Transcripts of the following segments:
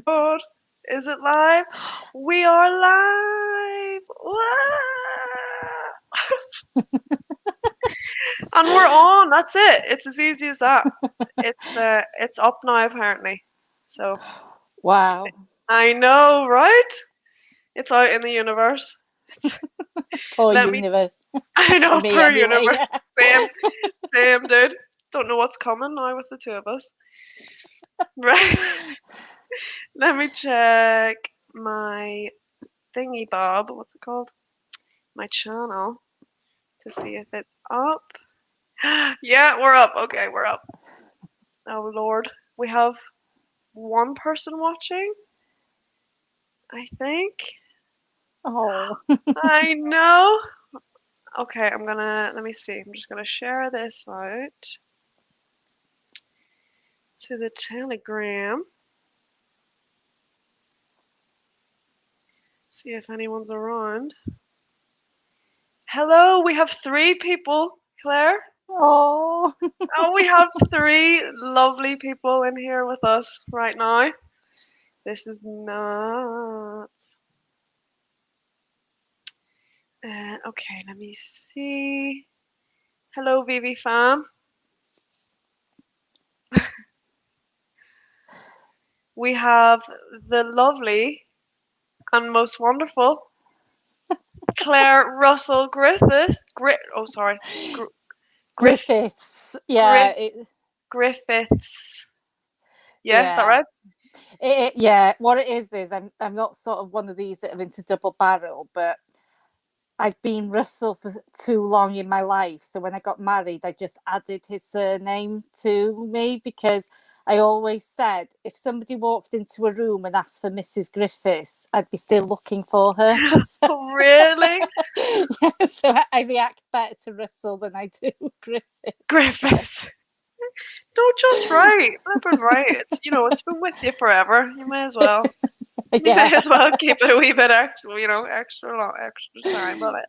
God, is it live? We are live! And we're on. That's it. It's as easy as that. It's up now apparently. So Wow. I know, right? It's out in the universe. Poor Let me. universe. I To know, me, per anyway. universe. Same, same, dude. Don't know what's coming now with the two of us. Right. Let me check my thingy bob. What's it called? My channel to see if it's up. Yeah, we're up. Okay, we're up. Oh Lord, we have one person watching. I think. Oh. I know. Okay, let me see. I'm just gonna share this out to the Telegram. See if anyone's around. Hello, we have 3 people, Claire. Oh. Oh, we have 3 lovely people in here with us right now. This is nuts. Okay, let me see. Hello, VeVe fam. We have the lovely and most wonderful Claire Russell Griffiths. Griff, Griffiths. Yeah. Griff, Griffiths. Yeah, is that Yeah. right? Yeah. What it is I'm not sort of one of these that are into double barrel, but I've been Russell for too long in my life. So when I got married, I just added his surname to me because I always said if somebody walked into a room and asked for Mrs. Griffiths, I'd be still looking for her. So, Really? yeah, so I react better to Russell than I do Griffith. Griffiths. No, just right. Flipping right. It's been with you forever. You may as well. You may Yeah. as well keep it a wee bit extra long, extra time on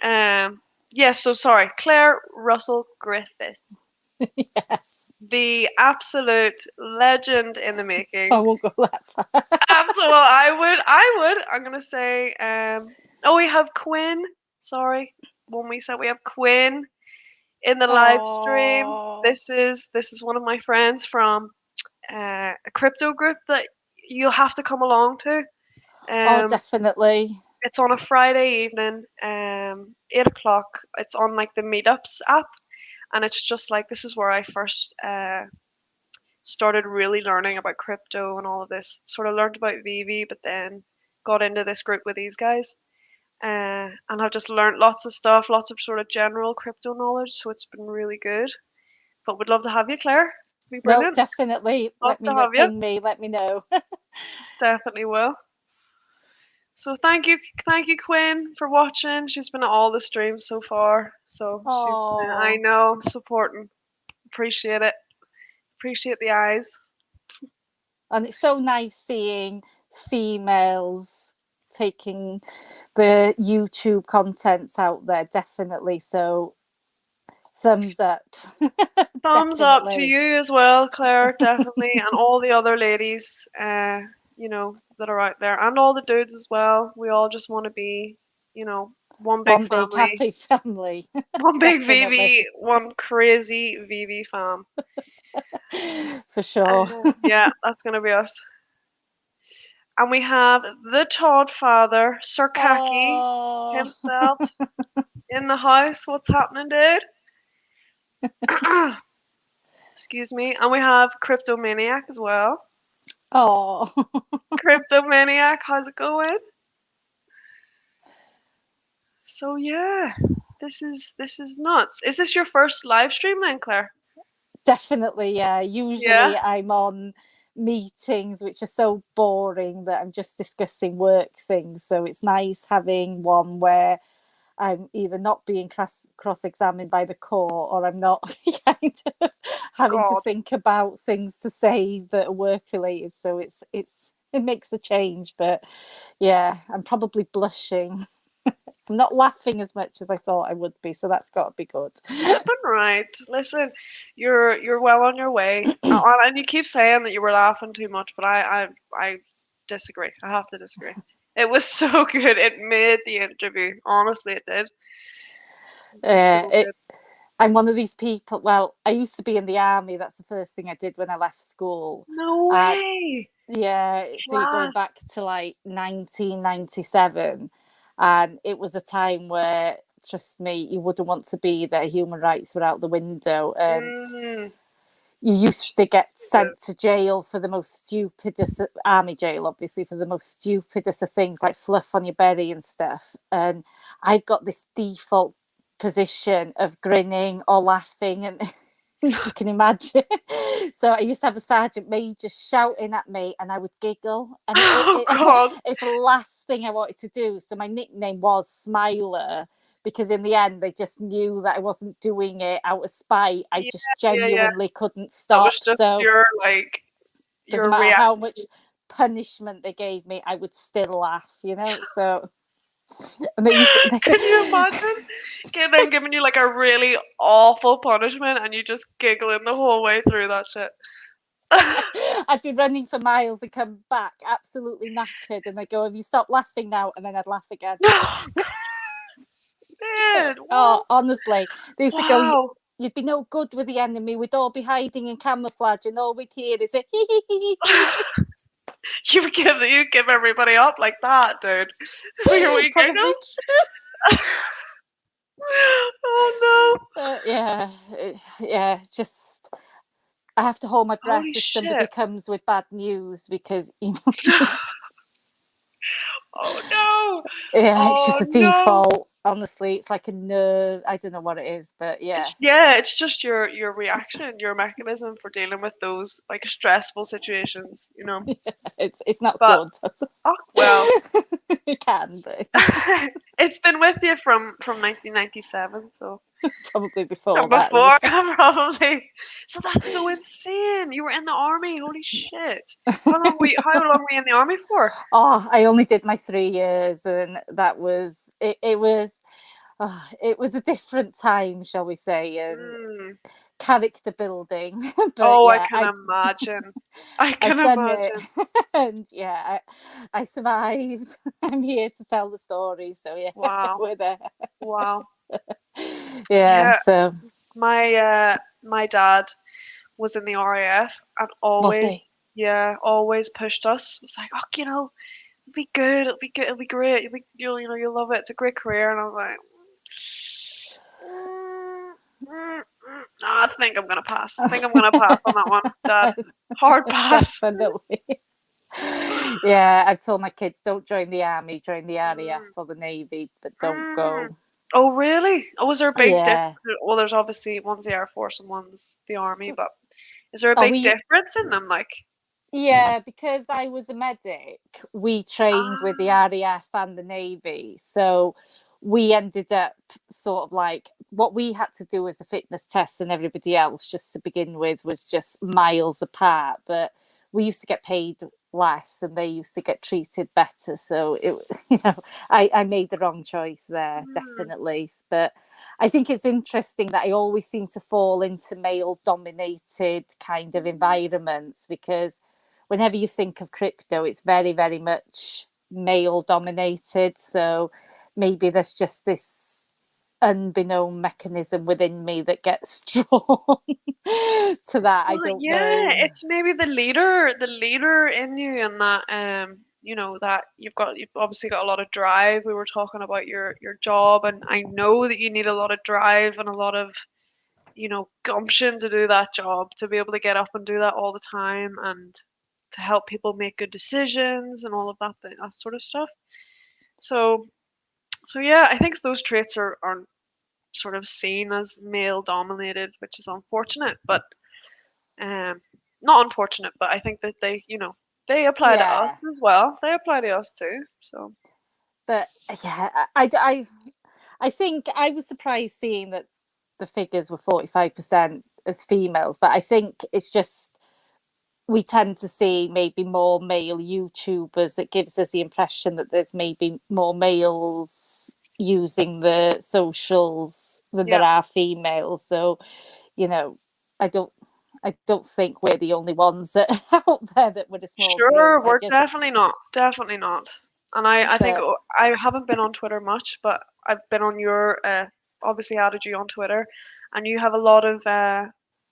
it. Yeah, so sorry. Claire Russell Griffith, Yes. the absolute legend in the making. I won't go that far. Absolutely. Well, I would. I'm gonna say. Oh, we have Quinn. Sorry, when we said we have Quinn in the live stream. Oh. This is one of my friends from a crypto group that you'll have to come along to. Oh, Um, definitely. it's on a Friday evening, 8 o'clock. It's on like the Meetups app, and it's just like this is where I first started really learning about crypto and all of this. Sort of learned about VeVe, but then got into this group with these guys. And I've just learned lots of stuff, lots of sort of general crypto knowledge. So it's been really good. But we'd love to have you, Claire. It'd be No, brilliant. definitely. Love Let me to know. have you. Ping me. Let me know. Definitely will. So thank you, Quinn, for watching. She's been at all the streams so far. So she's been, I Oh. know, supporting. Appreciate it. Appreciate the eyes. And it's so nice seeing females taking the YouTube contents out there, definitely. So thumbs up. Thumbs up to Definitely. you as well, Claire, definitely, and all the other ladies, that are out there, and all the dudes as well. We all just want to be, one big One big family, happy family. one big Definitely. VV, one crazy VV fam. For sure. Yeah, that's gonna be us. And we have the Todd father, Sir Kaki Oh. himself, in the house. What's happening, dude? Excuse me. And we have Cryptomaniac as well. Oh. Cryptomaniac, how's it going? So yeah, this is nuts. Is this your first live stream then, Claire? Definitely, yeah. Yeah. Usually I'm on meetings which are so boring that I'm just discussing work things. So it's nice having one where I'm either not being cross-examined by the court or I'm not kind of having to God. think about things to say that are work related. So it makes a change. But yeah, I'm probably blushing. I'm not laughing as much as I thought I would be, so that's got to be good. Right. Listen, you're well on your way. And you keep saying that you were laughing too much, but I disagree. I have to disagree. It was so good. It made the interview. Honestly, it did. It was so It, good. I'm one of these people. Well, I used to be in the army. That's the first thing I did when I left school. No And way. yeah, so you're going Class. back to like 1997, and it was a time where, trust me, you wouldn't want to be there. Human rights were out the window, and Mm, you used to get sent Jesus. to jail for the most stupidest, army jail, obviously, for the most stupidest of things like fluff on your belly and stuff. And I've got this default position of grinning or laughing, and you can imagine. So I used to have a sergeant major shouting at me, and I would giggle, and Oh God. it's the last thing I wanted to do. So my nickname was Smiler, because in the end they just knew that I wasn't doing it out of spite. I Yeah, just yeah, yeah. genuinely couldn't That was stop. just So your like doesn't your matter how reaction. much punishment they gave me, I would still laugh, you know. So and they used to, Can you imagine? Them giving you like a really awful punishment and you just giggling the whole way through that shit. I'd be running for miles and come back absolutely knackered, and they go, "Have you stopped laughing now?" And then I'd laugh again. Dude, Oh, what? honestly, they used to go, Wow. "You'd be no good with the enemy. We'd all be hiding in camouflage, and all we'd hear is a hee hee hee hee." You give everybody up like that, dude. With your wee Probably giggle. Oh no. yeah, yeah. It's just I have to hold my breath Holy if somebody shit. comes with bad news, because you know, Oh no. yeah, it's Oh just a no. default. Honestly, it's like a nerve. I don't know what it is, but yeah, It's just your reaction, your mechanism for dealing with those like stressful situations, you know. it's not But good. oh well. It can, but It's been with you from 1997, so probably before and that as before well. probably. So that's so insane. You were in the army. Holy shit. How long were you in the army for? Oh, I only did my 3 years, and that was it. It was a different time, shall we say, and Mm. character building. But Oh, I yeah, can imagine. I I've can done it, imagine. and yeah, I survived. I'm here to tell the story, so yeah, Wow. we're there. Wow. Yeah, Yeah, so my dad was in the RAF and was always, he? yeah, always pushed us. It was like, oh, it'll be good, it'll be good, it'll be great. You'll love it. It's a great career. And I was like, I think I'm gonna pass. I think I'm gonna pass on that one, Dad. Hard pass. Definitely. Yeah, I've told my kids, don't join the army, join the RAF Mm, or the Navy, but don't mm. go. Oh, really? Oh, was there a big difference? Yeah. Well, there's obviously one's the Air Force and one's the Army, but is there a Oh, big we difference in them? Like, yeah, because I was a medic, we trained with the ah, RAF and the Navy. So we ended up sort of like what we had to do as a fitness test, and everybody else, just to begin with, was just miles apart. But we used to get paid less and they used to get treated better. So it I made the wrong choice there, mm, definitely. But I think it's interesting that I always seem to fall into male dominated kind of environments, because whenever you think of crypto, it's very, very much male dominated. So maybe there's just this unbeknown mechanism within me that gets drawn to that. I well, don't yeah, know. it's maybe the leader in you, and that that you've obviously got a lot of drive. We were talking about your job, and I know that you need a lot of drive and a lot of gumption to do that job, to be able to get up and do that all the time and to help people make good decisions and all of that sort of stuff. So, so yeah, I think those traits are sort of seen as male dominated, which is unfortunate, but um, not unfortunate, but I think that they apply to us Yeah. as well. They apply to us too. So, But yeah, I think I was surprised seeing that the figures were 45% as females, but I think it's just we tend to see maybe more male YouTubers. It gives us the impression that there's maybe more males using the socials than there are females. So, you know, I don't think we're the only ones that out there that with a small Sure, group. we're definitely not. Definitely not. And I think But I haven't been on Twitter much, but I've been on your obviously added you on Twitter, and you have a lot of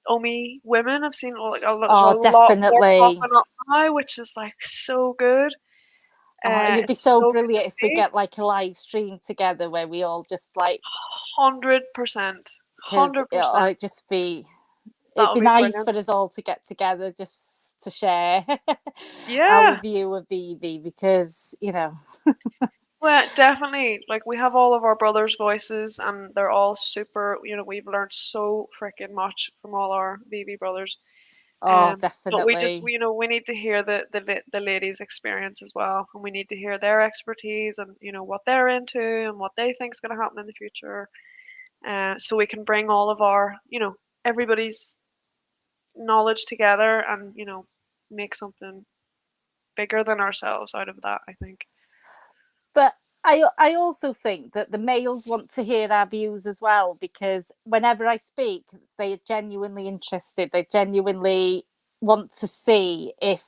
Omi women. I've seen like there's a oh, lot more definitely. popping up now, which is like so good. Oh, and it'd be It's so so good to brilliant if we see. get like a live stream together where we all just like 100%, because 100%. it'd just be it'd That'll be be nice brilliant. for us all to get together just to share our Yeah. view of VeVe because Well, definitely. Like we have all of our brothers' voices, and they're all super. We've learned so freaking much from all our BB brothers. oh, But we just, definitely. we need to hear the ladies' experience as well, and we need to hear their expertise and what they're into and what they think is going to happen in the future. So we can bring all of our, everybody's knowledge together and make something bigger than ourselves out of that. I think. But I also think that the males want to hear our views as well because whenever I speak, they are genuinely interested. They genuinely want to see if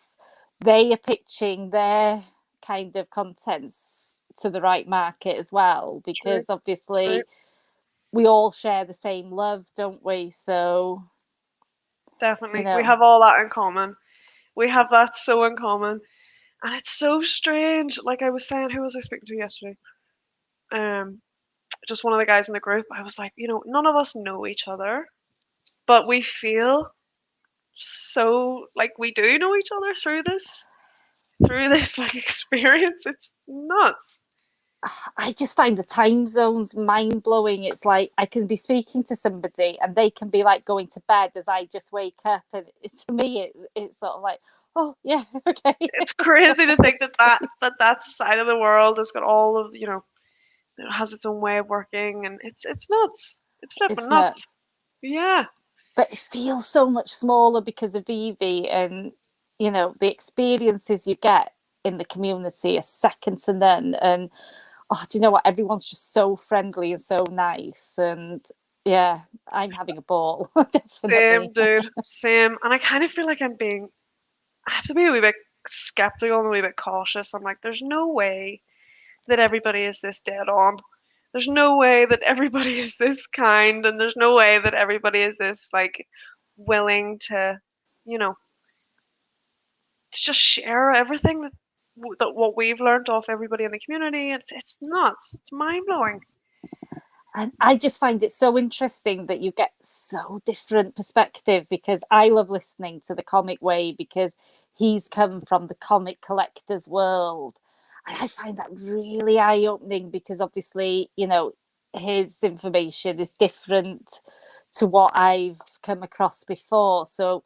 they are pitching their kind of contents to the right market as well. True. Because True. obviously we all share the same love, don't we? So, you Definitely. We know, have all that in common. We have that so in common. And it's so strange. Like I was saying, who was I speaking to yesterday? Um, just one of the guys in the group. I was like, none of us know each other, but we feel so like we do know each other through this like experience. It's nuts. I just find the time zones mind blowing. It's like I can be speaking to somebody and they can be like going to bed as I just wake up, and to me, it's sort of like, oh yeah, okay. It's crazy to think that side of the world has got all of it has its own way of working, and it's nuts. It's flipping It's nuts. nuts, Yeah, but it feels so much smaller because of VeVe, and the experiences you get in the community are second to none. And oh, do you know what? Everyone's just so friendly and so nice, and yeah, I'm having a ball, definitely. same, dude. Same. And I kind of feel like I have to be a wee bit skeptical and a wee bit cautious. I'm like, there's no way that everybody is this dead on. There's no way that everybody is this kind, and there's no way that everybody is this like willing to, you know, to just share everything that what we've learned off everybody in the community. It's nuts. It's mind blowing. And I just find it so interesting that you get so different perspective because I love listening to the comic way because he's come from the comic collector's world. And I find that really eye opening because obviously, his information is different to what I've come across before. So,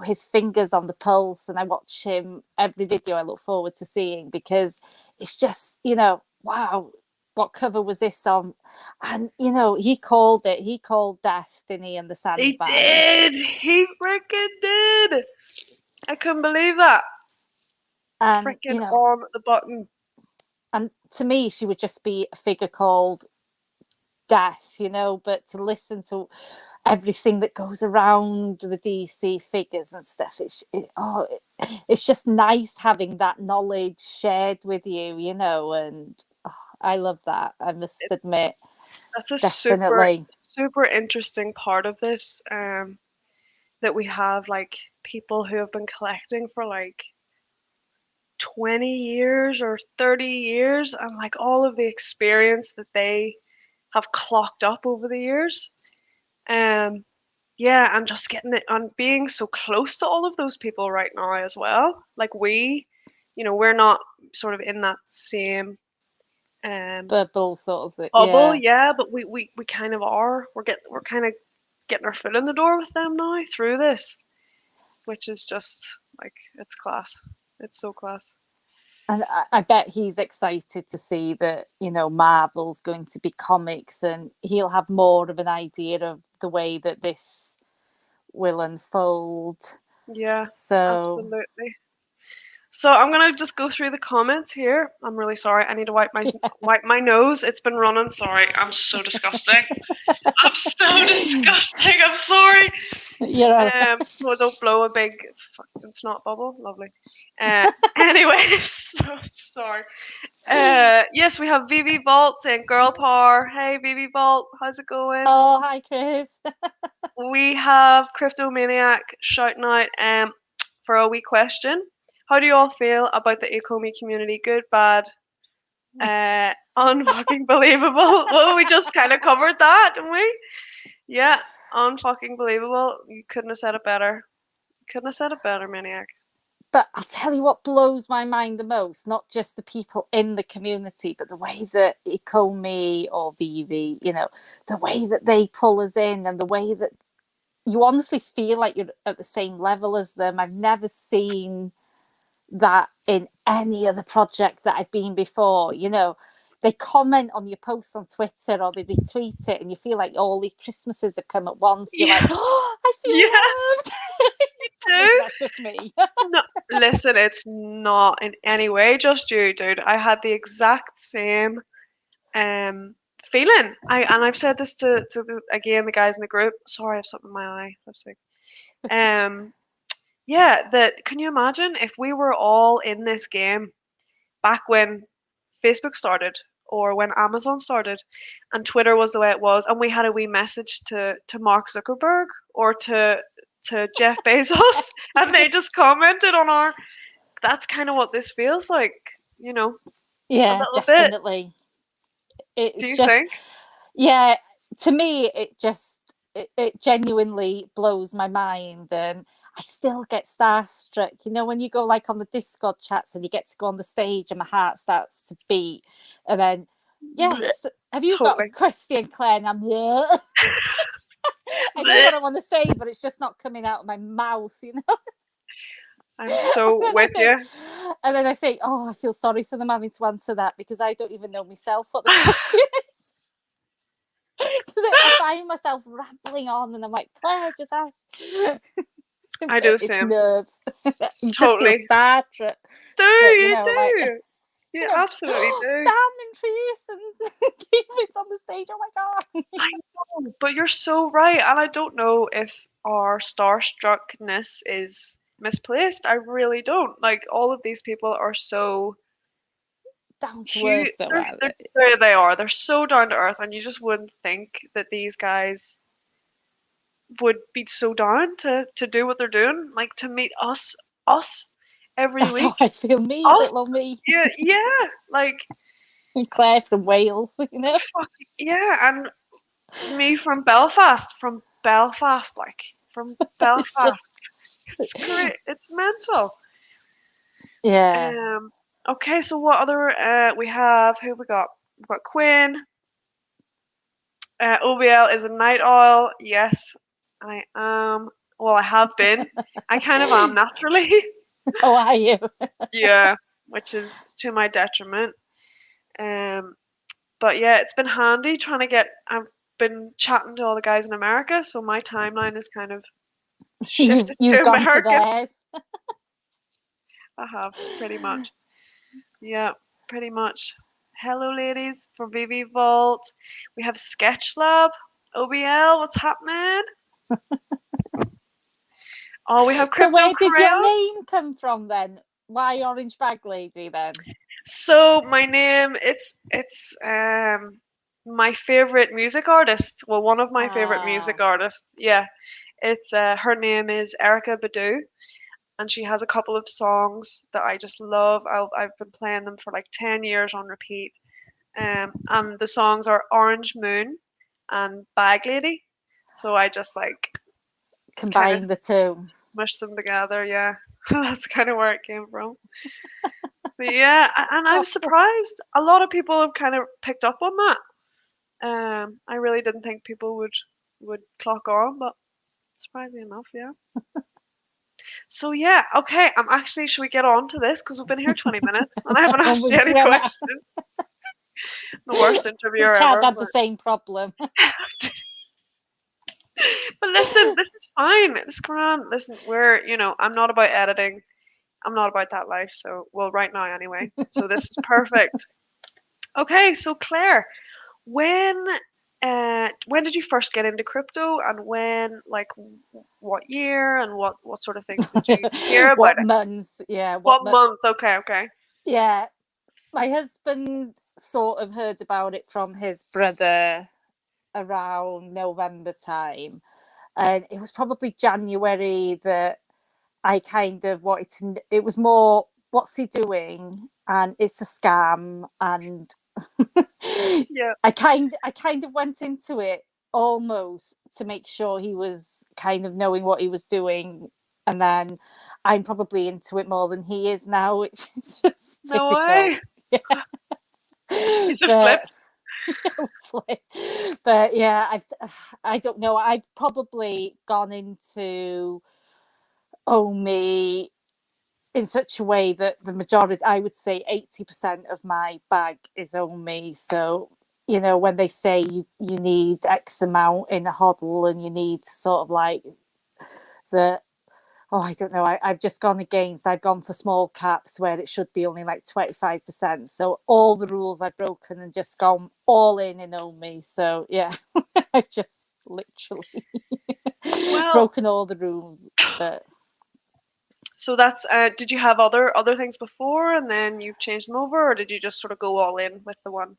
his fingers on the pulse, and I watch him every video I look forward to seeing because it's just, wow, what cover was this on? And he called death, didn't he, and the He sandbags. did. He freaking did. I couldn't believe that. And Freaking on the button. and to me she would just be a figure called death, but to listen to everything that goes around the DC figures and stuff, it's just nice having that knowledge shared with you, and I love that, I must admit. That's a super Definitely. super interesting part of this. That we have like people who have been collecting for like 20 years or 30 years, and like all of the experience that they have clocked up over the years. Um, yeah, and just getting it and being so close to all of those people right now as well. Like we're not sort of in that same Bubble sort of thing. bubble, Yeah. yeah, but we kind of are. We're kind of getting our foot in the door with them now through this, which is just like it's class. It's so class. And I bet he's excited to see that, Marvel's going to be comics and he'll have more of an idea of the way that this will unfold. Yeah, So, absolutely. So I'm gonna just go through the comments here. I'm really sorry. I need to wipe my nose. It's been running. Sorry, I'm so disgusting. I'm so disgusting. I'm sorry. You're all right. So don't blow a big fucking snot bubble. Lovely. Anyway, so sorry. Yes, we have VeVe Vault saying girl power. Hey VeVe Vault, how's it going? Oh, hi, Chris. We have Cryptomaniac shouting out for a wee question. How do you all feel about the Ecomi community? Good, bad, unfucking believable. Well, we just kind of covered that, didn't we? Yeah, unfucking believable. You couldn't have said it better. Couldn't have said it better, Maniac. But I'll tell you what blows my mind the most, not just the people in the community, but the way that Ecomi or VeVe, the way that they pull us in and the way that you honestly feel like you're at the same level as them. I've never seen that in any other project that I've been before. They comment on your posts on Twitter or they retweet it and you feel like all these Christmases have come at once. You're like, oh, I feel loved. Dude. That's just me. No, listen, it's not in any way just you, dude. I had the exact same feeling. I've said this to the guys in the group. Sorry, I have something in my eye. Lipstick. Yeah, that can you imagine if we were all in this game back when Facebook started or when Amazon started and Twitter was the way it was and we had a wee message to Mark Zuckerberg or to Jeff Bezos and they just commented on that's kind of what this feels like, Yeah, a little definitely. bit. It's Do you just, think? yeah, to me, it genuinely blows my mind. And I still get starstruck. When you go like on the Discord chats and you get to go on the stage and my heart starts to beat. And then, yes, have you Totally. got Christy and Claire? And I'm, yeah. I know what I want to say, but it's just not coming out of my mouth, I'm so with you. And then I think, oh, I feel sorry for them having to answer that because I don't even know myself what the question is. Because I find myself rambling on and I'm like, Claire, just ask. I do the It's same. nerves. You Totally. just feel starstruck. Do you do? Like, you absolutely do. Dan and Trace and Keith's on the stage. Oh my god! I know, but you're so right, and I don't know if our starstruckness is misplaced. I really don't. Like all of these people are so Down to cute. earth, though, are they? There they are. They're so down to earth, and you just wouldn't think that these guys would be so down to do what they're doing. Like to meet us every That's week. how I feel. Me, Us, little me. yeah. Like Claire from Wales, yeah, and me from Belfast, like from Belfast. It's great. It's mental. Yeah. Okay, so what other we have? Who we got? We've got Quinn. OBL is a night owl. Yes, I am. Well, I have been. I kind of am naturally. Oh, are you? Yeah, which is to my detriment. But yeah, it's been handy trying to get. I've been chatting to all the guys in America, so my timeline is kind of shifted You've to gone America. to theirs. I have pretty much. Yeah, pretty much. Hello, ladies from VeVe Vault. We have Sketch Lab. OBL, what's happening? Oh, we have Crypto So where did your Crayons. name come from then? Why Orange Bag Lady then? So my name, it's my favorite music artist. Well, one of my favorite music artists. Yeah, it's her name is Erica Badu, and she has a couple of songs that I just love. I've been playing them for like 10 years on repeat. And the songs are Orange Moon and Bag Lady. So I just like Combine the two. smush them together. Yeah, that's kind of where it came from. But yeah, and I'm surprised a lot of people have kind of picked up on that. I really didn't think people would clock on, but surprisingly enough, yeah. So yeah, okay. Should we get on to this because we've been here 20 minutes and I haven't asked you any questions. The worst interviewer ever. Chad had the same problem. But listen, this is fine. It's grand. Listen, I'm not about editing. I'm not about that life, so well, right now anyway. So this is perfect. Okay, so Claire, when when did you first get into crypto, and when, like, what year, and what sort of things did you hear about What it? month? Yeah, What month? Okay, okay. Yeah, my husband sort of heard about it from his brother around November time, and it was probably January that I kind of wanted to. It was more, what's he doing? And it's a scam. And Yeah. I kind of went into it almost to make sure he was kind of knowing what he was doing, and then I'm probably into it more than he is now, which is just No typical. way. Yeah. He's just But flipped. hopefully. But yeah, I don't know. I've probably gone into Omi in such a way that the majority, I would say 80% of my bag is Omi. So, you know, when they say you need X amount in a hodl and you need to sort of like the, oh, I don't know. I've just gone against, I've gone for small caps where it should be only like 25%. So all the rules I've broken and just gone all in Omi. So yeah, I've just literally Well, broken all the rules. But so that's did you have other things before, and then you changed them over, or did you just sort of go all in with the one?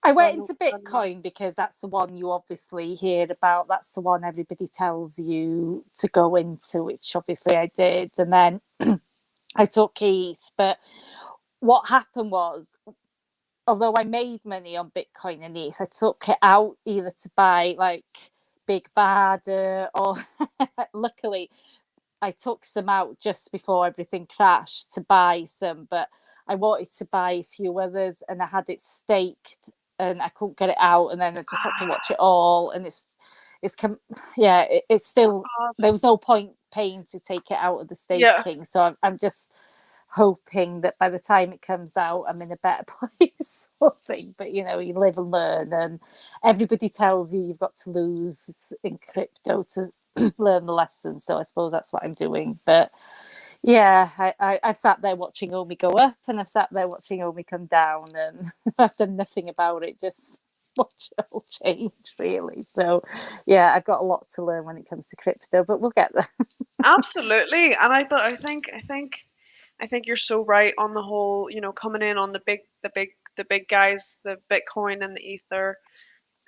I Because I went know. into Bitcoin because that's the one you obviously hear about. That's the one everybody tells you to go into, which obviously I did. And then I took ETH. But what happened was, although I made money on Bitcoin and ETH, I took it out either to buy like Big Bad or luckily I took some out just before everything crashed to buy some, but I wanted to buy a few others and I had it staked and I couldn't get it out, and then I just had to watch it all. And it's yeah, it's still, there was no point paying to take it out of the Yeah. staking, so I'm just hoping that by the time it comes out I'm in a better place or thing. But you know, you live and learn, and everybody tells you you've got to lose in crypto to learn the lesson, so I suppose that's what I'm doing. But yeah, I've sat there watching Omi go up and I've sat there watching Omi come down, and I've done nothing about it, just watch it all change really. So yeah, I've got a lot to learn when it comes to crypto, but we'll get there. Absolutely. And I think you're so right on the whole, coming in on the big guys, the Bitcoin and the Ether,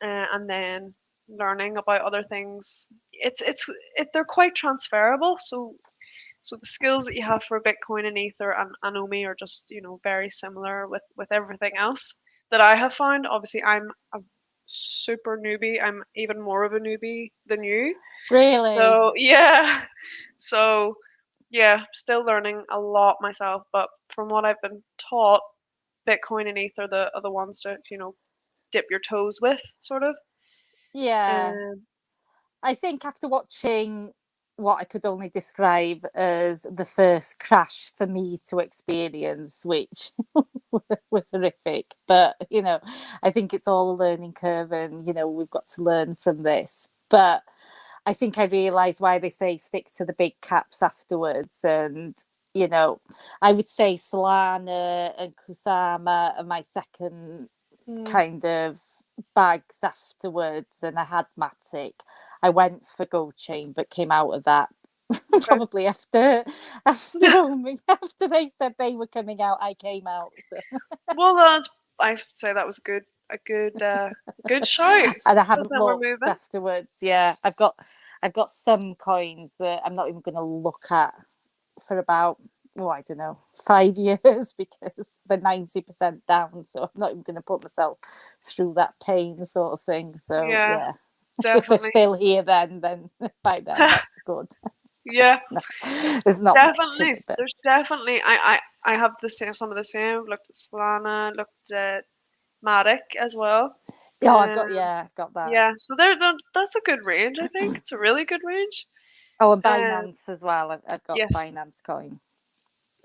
and then learning about other things. They're quite transferable. So the skills that you have for Bitcoin and Ether and Omi are just, very similar with everything else that I have found. Obviously, I'm a super newbie. I'm even more of a newbie than you. Really? So yeah, so yeah, still learning a lot myself. But from what I've been taught, Bitcoin and ETH are the ones to dip your toes with, sort of. Yeah, Um, I think after watching what I could only describe as the first crash for me to experience, which was horrific, but you know, I think it's all a learning curve, and you know, we've got to learn from this. But I think I realised why they say stick to the big caps afterwards. And you know, I would say Solana and Kusama are my second mm, kind of bags afterwards, and I had Matic. I went for Gold Chain, but came out of that okay. probably after they said they were coming out. I came out, so. Well, I say that was a good shout. And I Because haven't then we're looked moving. afterwards. Yeah, I've got some coins that I'm not even going to look at for about, oh, I don't know, 5 years because they're 90% down. So I'm not even going to put myself through that pain, sort of thing. So Yeah, yeah, if they're definitely. still here, then by then that's good. Yeah, There's not much in definitely. it, but There's definitely. I have the same, some of the same. I've looked at Solana, looked at Matic as well. yeah, Um, I've got that. yeah, so that's a good range. I think it's a really good range. Oh, and Um, Binance as well. I've got yes, Binance coin.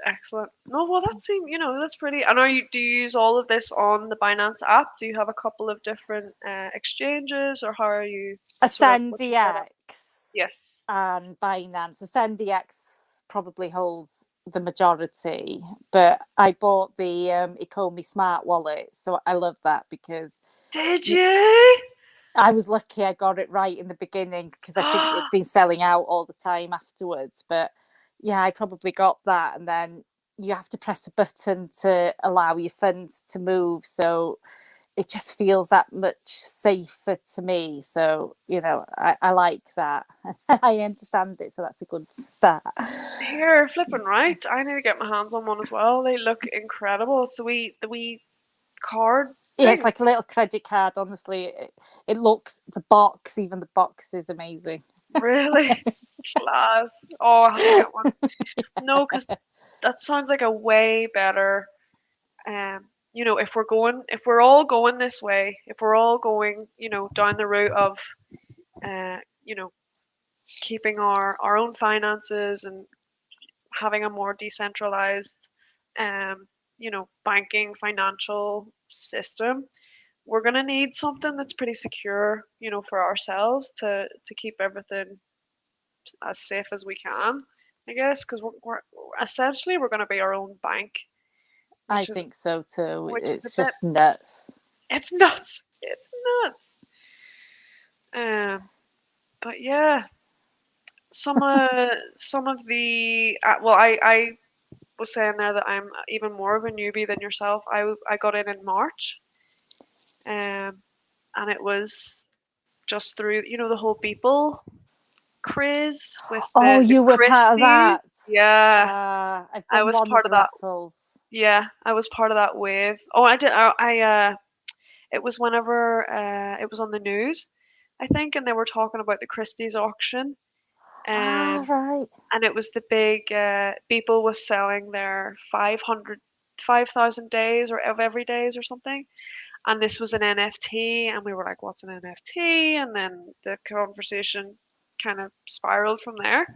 excellent. No, well, that's pretty. And do you use all of this on the Binance app? Do you have a couple of different exchanges, or how are you sort of, what's your setup? AscendiX Yes. and Binance. AscendiX probably holds the majority, but I bought the Ecomi Smart wallet, so I love that because Did you? I was lucky I got it right in the beginning, because I think it's been selling out all the time afterwards. But yeah, I probably got that, and then you have to press a button to allow your funds to move, so it just feels that much safer to me. So I like that. I understand it, so that's a good start. Here, flipping right. I need to get my hands on one as well. They look incredible. It's the wee card Yeah, it's thing. like a little credit card. Honestly, it looks, the box, even the box is amazing. Really class. Oh, I have to get one. No, because that sounds like a way better. If we're all going this way, if we're all going, down the route of, uh, you know, keeping our own finances and having a more decentralized, banking financial system, we're gonna need something that's pretty secure, for ourselves to keep everything as safe as we can, I guess, because we're gonna be our own bank, I which is think so too. which is a It's bit. just nuts. It's nuts. It's nuts. But yeah, some of the well, I was saying there that I'm even more of a newbie than yourself. I got in March, um, and it was just through the whole Beeple craze with Oh, the you were part of Christies. that. Yeah, I've I done was one of part the of that. raffles. Yeah, I was part of that wave. Oh, I did. It was whenever it was on the news, I think, and they were talking about the Christie's auction. Ah, Um, right. and it was the big Beeple was selling their 5,000 days or of every days or something. And this was an NFT, and we were like, "What's an NFT?" And then the conversation kind of spiraled from there.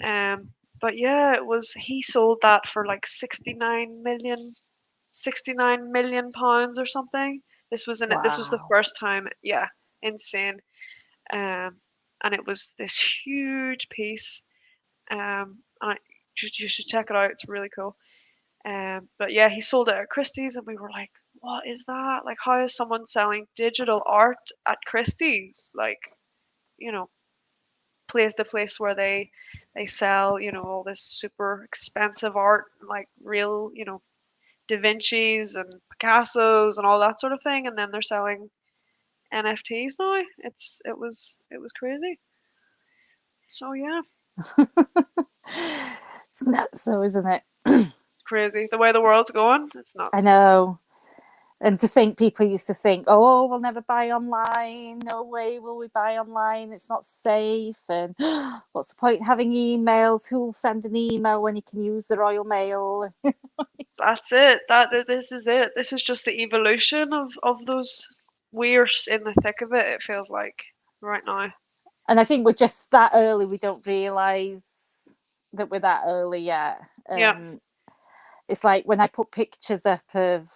Um, but yeah, he sold that for like 69 million pounds or something. This was the Wow. first time, yeah, insane. Um, and it was this huge piece. And you should check it out. It's really cool. But yeah, he sold it at Christie's, and we were like, "What is that? Like, how is someone selling digital art at Christie's? Like, you know, the place where they sell, all this super expensive art, like real, Da Vinci's and Picasso's and all that sort of thing, and then they're selling NFTs now. It was crazy. So yeah, It's nuts though, isn't it? crazy. The way the world's going, it's I nuts. know. And to think, people used to think, oh, we'll never buy online. No way will we buy online. It's not safe. And what's the point in having emails? Who will send an email when you can use the Royal Mail? That's it. This is it. This is just the evolution of those. We're in the thick of it. It feels like right now. And I think we're just that early. We don't realise that we're that early yet. Yeah. It's like when I put pictures up of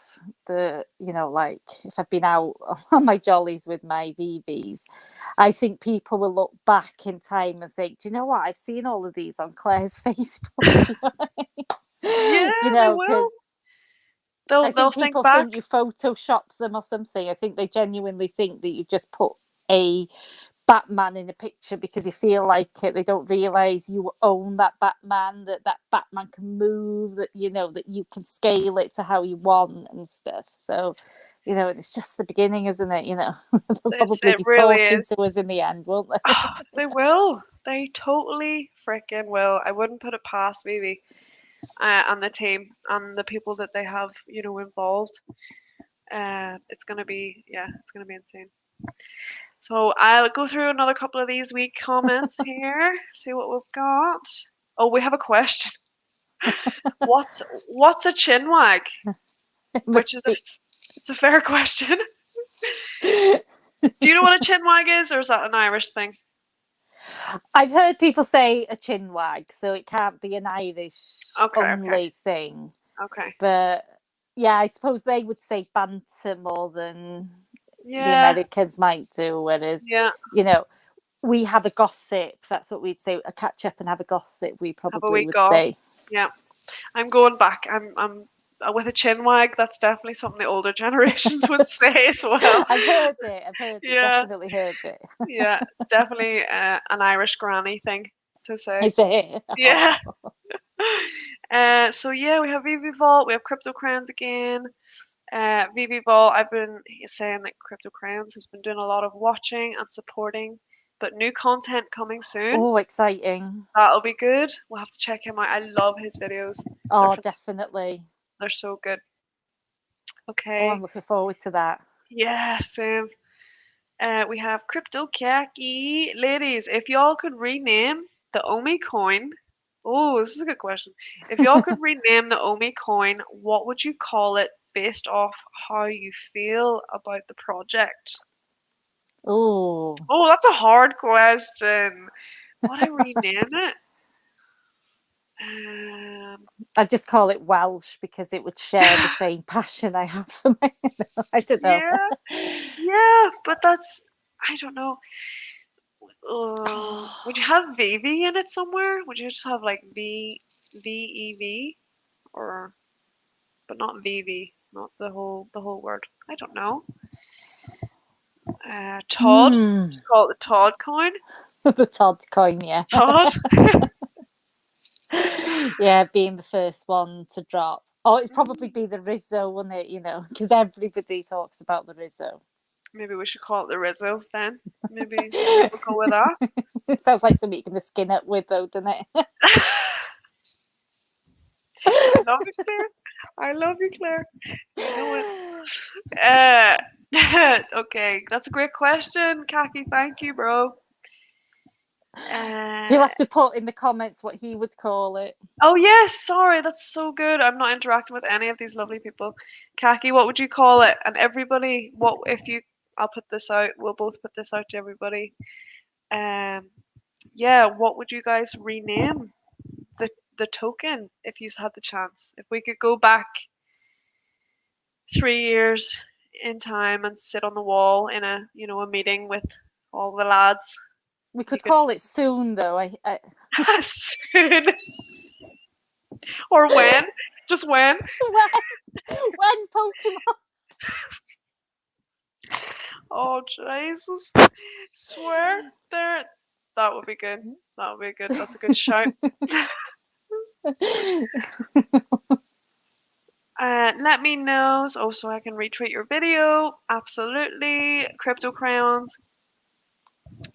like if I've been out on my jollies with my VeVes, I think people will look back in time and think, do you know what? I've seen all of these on Claire's Facebook. Yeah, they will. Because I They'll think think people back. think you photoshopped them or something. I think they genuinely think that you just put a Batman in a picture because you feel like it. They don't realize you own that Batman, that Batman can move, that that you can scale it to how you want and stuff. So it's just the beginning, isn't it? They'll probably It be really talking is. to us in the end, won't they? They will. They totally freaking will. I wouldn't put it past VeVe and the team and the people that they have, involved. It's gonna be insane. So I'll go through another couple of these week comments here, see what we've got. Oh, we have a question. What's a chinwag? It Which must is be. it's a fair question. Do you know what a chinwag is, or is that an Irish thing? I've heard people say a chin wag, so it can't be an Irish Okay, okay, only thing. okay. But yeah, I suppose they would say banter more than the Yeah, Americans might do. Whereas, yeah. you know, we have a gossip. That's what we'd say. A catch up and have a gossip. We Have a probably wee would say. goss. Yeah, I'm going back. I'm with a chin wag. That's definitely something the older generations would say as well. I've heard it. I've heard it. Yeah, Definitely heard it. yeah, it's definitely an Irish granny thing to say. Is it? Yeah. Oh. So yeah, we have VeVe Vault. We have Crypto Crowns again. VeVe Vault. I've been saying that Crypto Crowns has been doing a lot of watching and supporting, but new content coming soon. Oh, exciting. That'll be good. We'll have to check him out. I love his videos. Oh, definitely. They're so good. Oh, Okay. I'm looking forward to that. Yeah, same. We have Crypto Khaki. Ladies, if y'all could rename the Omi coin. Oh, this is a good question. If y'all could rename the Omi coin, what would you call it based off how you feel about the project? Oh. Oh, that's a hard question. Would I rename it? I just call it Welsh because it would share the same passion I have for me. I don't know. Yeah, but that's, I don't know. Would you have VeVe in it somewhere? Would you just have like VEV or, but not VeVe, not the whole word. I don't know. Todd. Just call it the Todd coin. The Todd coin, yeah. Todd. Yeah, being the first one to drop. Oh, it'd probably be the Rizzo, wouldn't it? You know, because everybody talks about the Rizzo. Maybe we should call it the Rizzo then. Maybe we'll go with that. It sounds like something you can skin up with, though, doesn't it? I love you, Claire. I love you, Claire. You know it. Okay, that's a great question, Khaki. Thank you, bro. You'll have to put in the comments what he would call it. Oh yes, sorry, that's so good. I'm not interacting with any of these lovely people. Khaki, what would you call it? And everybody, what if you? I'll put this out. We'll both put this out to everybody. Yeah, what would you guys rename the token if you had the chance? If we could go back 3 years in time and sit on the wall in a meeting with all the lads. We could call it soon, though. Soon. Or when? Just when? When Pokemon. Oh Jesus! Swear there. That would be good. That would be good. That's a good shout. Let me know so I can retweet your video. Absolutely. Crypto crowns.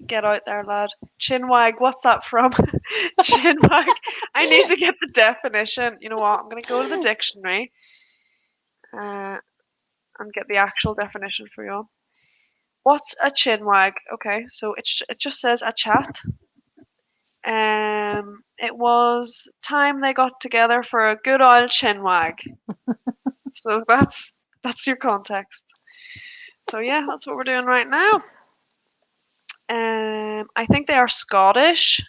Get out there, lad. Chinwag. What's that from? Chinwag. I need to get the definition. You know what? I'm gonna go to the dictionary and get the actual definition for you. What's a chinwag? Okay, so it just says a chat. It was time they got together for a good old chinwag. So that's your context. So yeah, that's what we're doing right now. I think they are Scottish.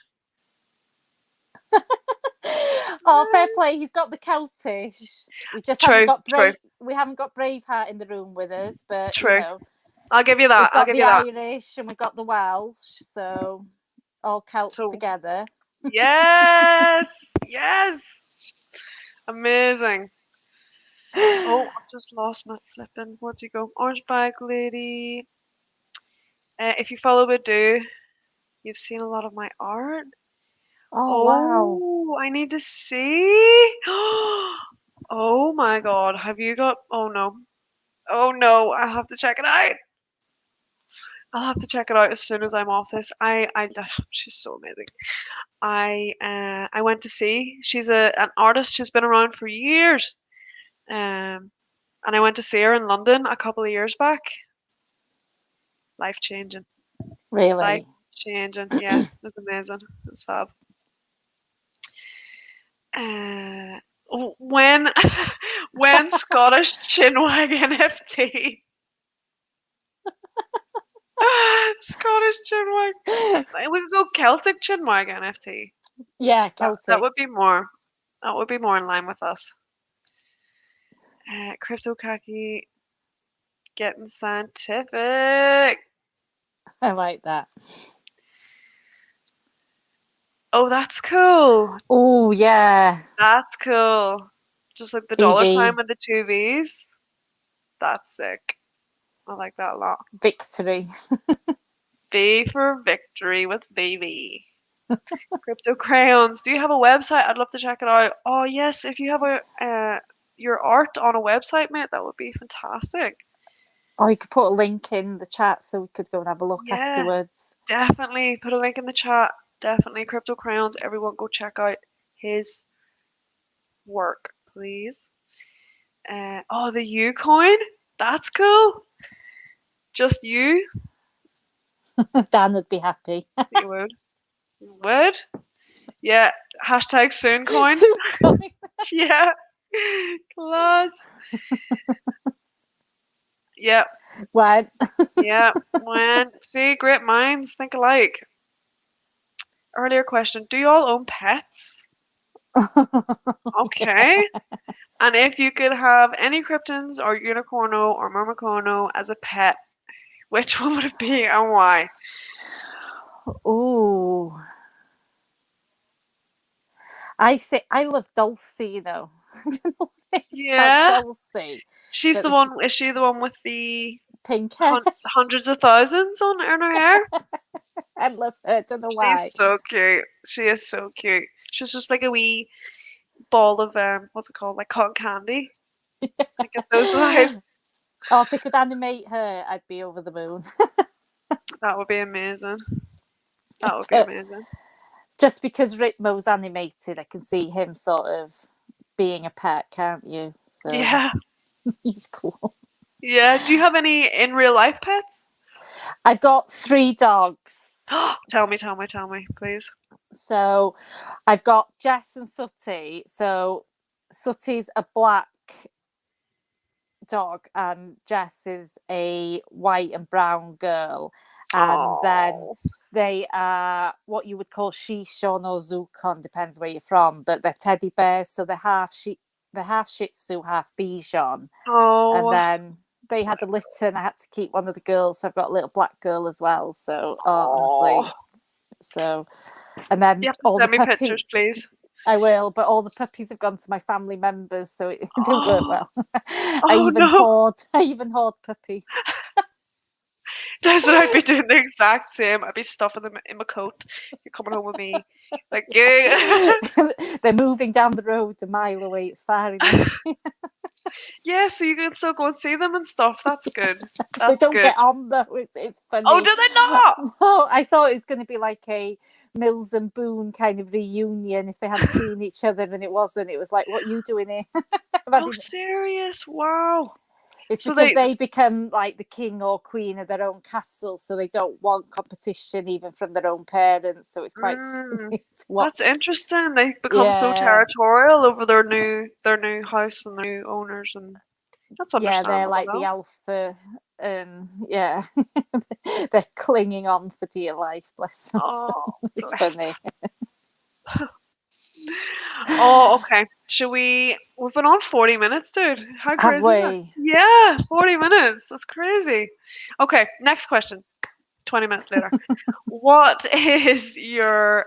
Oh, fair play. He's got the Celtish. We just haven't got we haven't got Braveheart in the room with us, but true. You know, I'll give you that. We've got the Irish and we've got the Welsh, so all Celts together. Yes, yes, amazing. Oh, I just lost my flipping. Where'd you go? Orange bag lady. If you follow Badoo, you've seen a lot of my art. Oh wow! I need to see. Oh my god, have you got? Oh no, I'll have to check it out. I'll have to check it out as soon as I'm off this. She's so amazing. I went to see. She's an artist. She's been around for years. And I went to see her in London a couple of years back. Life changing. Really? Life changing. Yeah, it was amazing. It was fab. When Scottish chinwag NFT. Scottish chinwag. We could go Celtic chinwag NFT. Yeah, Celtic. That would be more. That would be more in line with us. Crypto khaki, getting scientific. I like that. Oh, that's cool. Oh yeah, That's cool. Just like the dollar sign VeVe with the two V's. That's sick. I like that a lot. victory. V for victory with VeVe. Crypto crayons. Do you have a website? I'd love to check it out. Oh yes, if you have your art on a website, mate, that would be fantastic. Oh, you could put a link in the chat so we could go and have a look Yeah, afterwards. definitely. Put a link in the chat. Definitely crypto crayons. Everyone go check out his work, please. Oh, the U coin. That's cool. Just you. Dan would be happy. You would. You would. Yeah. Hashtag soon coin. Soon coming. Yeah. Class. Yeah. When? Yeah. When see, great minds think alike. Earlier question: do you all own pets? Okay. And if you could have any Kryptons or Unicorno or Mermicorno as a pet, which one would it be and why? Oh, I think I love Dulcie though. I don't know what it is about Yeah. Dulcie. She's But the one. Is she the one with the pink hair. hundreds of thousands on in her hair? I love her. I don't know why. She's so cute. She is so cute. She's just like a wee ball of what's it called, like cotton candy. I get those vibes. Oh, if they could animate her, I'd be over the moon. That would be amazing. That would be But amazing. just because Ritmo's animated, I can see him sort of being a pet, can't you? So Yeah. he's cool. Yeah. Do you have any in real life pets? I've got 3 dogs. Tell me, please. So I've got Jess and Sooty. So Sooty's a black dog and Jess is a white and brown girl. And then Oh. they are what you would call Shishon or Zukon, depends where you're from, but they're teddy bears. So they're half Shih Tzu, half Bichon. And Oh. then they had a litter and I had to keep one of the girls. So I've got a little black girl as well. So honestly, Oh. so and then You have to all the send me puppies. pictures, please. I will, but all the puppies have gone to my family members, so it didn't work well. I Oh no. even hoard puppies. Listen, I'd be doing the exact same. I'd be stuffing them in my coat. You're coming home with me. Like, yeah. They're moving down the road a mile away. It's far enough. Yeah, so you can still go and see them and stuff. That's good. They That's don't good. get on though. It's funny. Oh, do they not? No, I thought it was going to be like a Mills and Boone kind of reunion if they hadn't seen each other, and it wasn't. It was like, what are you doing here? Oh, serious? Wow. It's So because they become like the king or queen of their own castle, so they don't want competition even from their own parents. So it's quite funny to watch. That's interesting. They become so territorial over their new house and their new owners, and that's understandable. They're like the alpha. Yeah, they're clinging on for dear life. Bless them. Oh, it's bless. funny. Oh, okay. Should we? We've been on 40 minutes, dude. How crazy is that? Yeah, 40 minutes. That's crazy. Okay, next question. 20 minutes later. What is your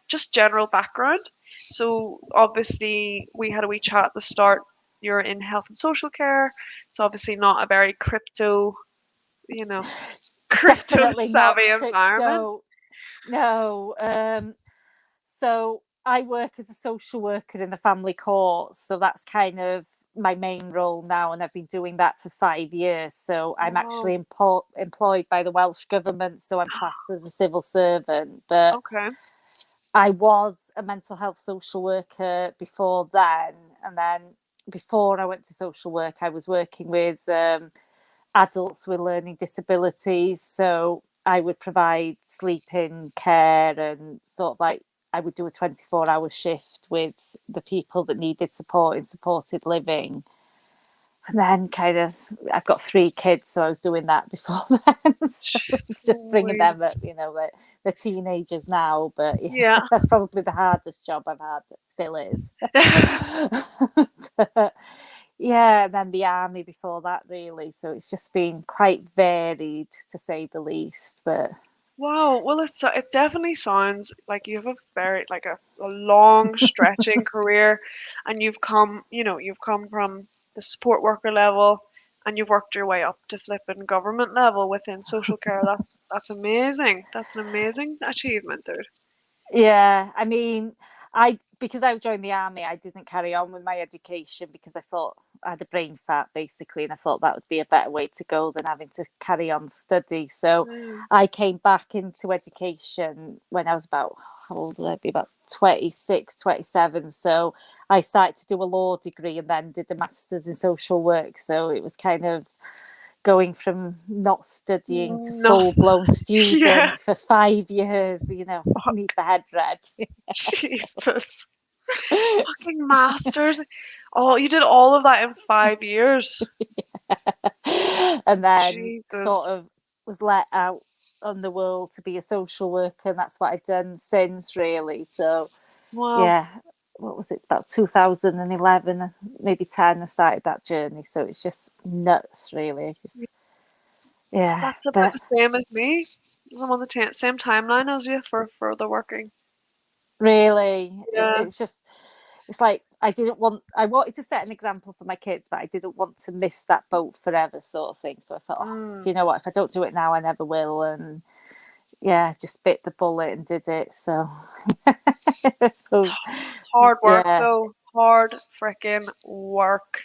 just general background? So obviously we had a wee chat at the start. You're in health and social care. It's obviously not a very crypto savvy environment. No. So I work as a social worker in the family court. So that's kind of my main role now, and I've been doing that for 5 years. So I'm actually employed by the Welsh government, so I'm classed as a civil servant. But I was a mental health social worker before then, and then before I went to social work, I was working with adults with learning disabilities. So I would provide sleeping care and sort of like I would do a 24-hour shift with the people that needed support in supported living. And then I've got 3 kids, so I was doing that before then. So it's just bringing them up, they're teenagers now, but that's probably the hardest job I've had. It still is. But, and then the army before that, really. So it's just been quite varied, to say the least. But Wow. Well, it definitely sounds like you have a very like a long stretching career, and you've come from the support worker level, and you've worked your way up to flipping government level within social care. That's amazing. That's an amazing achievement, dude. Yeah, I mean, because I joined the army, I didn't carry on with my education because I thought I had a brain fart basically, and I thought that would be a better way to go than having to carry on study. So Mm. I came back into education when I was about, how old would I be? About 26, 27. So I started to do a law degree and then did a master's in social work. So it was kind of going from not studying to No. full blown Yeah. student for 5 years, need the head read. Jesus. Fucking masters. Oh, you did all of that in 5 years. And then Jesus. sort of was let out on the world to be a social worker, and that's what I've done since, really. So Wow. yeah, what was it, about 2011, maybe 10, I started that journey. So it's just nuts, really. Just, yeah, That's about but the same as me. I'm on the same timeline as you for the working. really, Yeah. it's just, it's like I wanted to set an example for my kids, but I didn't want to miss that boat forever, sort of thing. So I thought, oh, Mm. do you know what, if I don't do it now, I never will. And yeah, just bit the bullet and did it. So I suppose, Hard work yeah, though. Hard freaking work.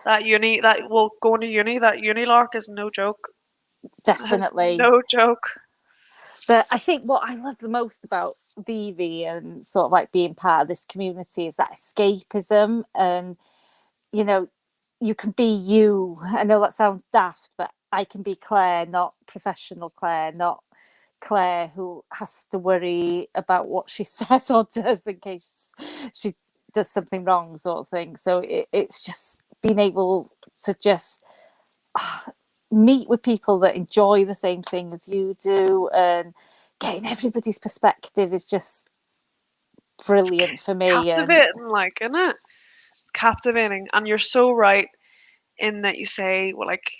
That uni, going to uni, that uni lark is no joke. definitely. No joke. But I think what I love the most about VeVe and sort of like being part of this community is that escapism. And you know, you can be you. I know that sounds daft, but I can be Claire, not professional Claire, not Claire who has to worry about what she says or does in case she does something wrong, sort of thing. So it's just being able to just meet with people that enjoy the same thing as you do, and getting everybody's perspective is just brilliant for me. And Captivating, like, isn't it? Captivating. And you're so right in that you say, well, like,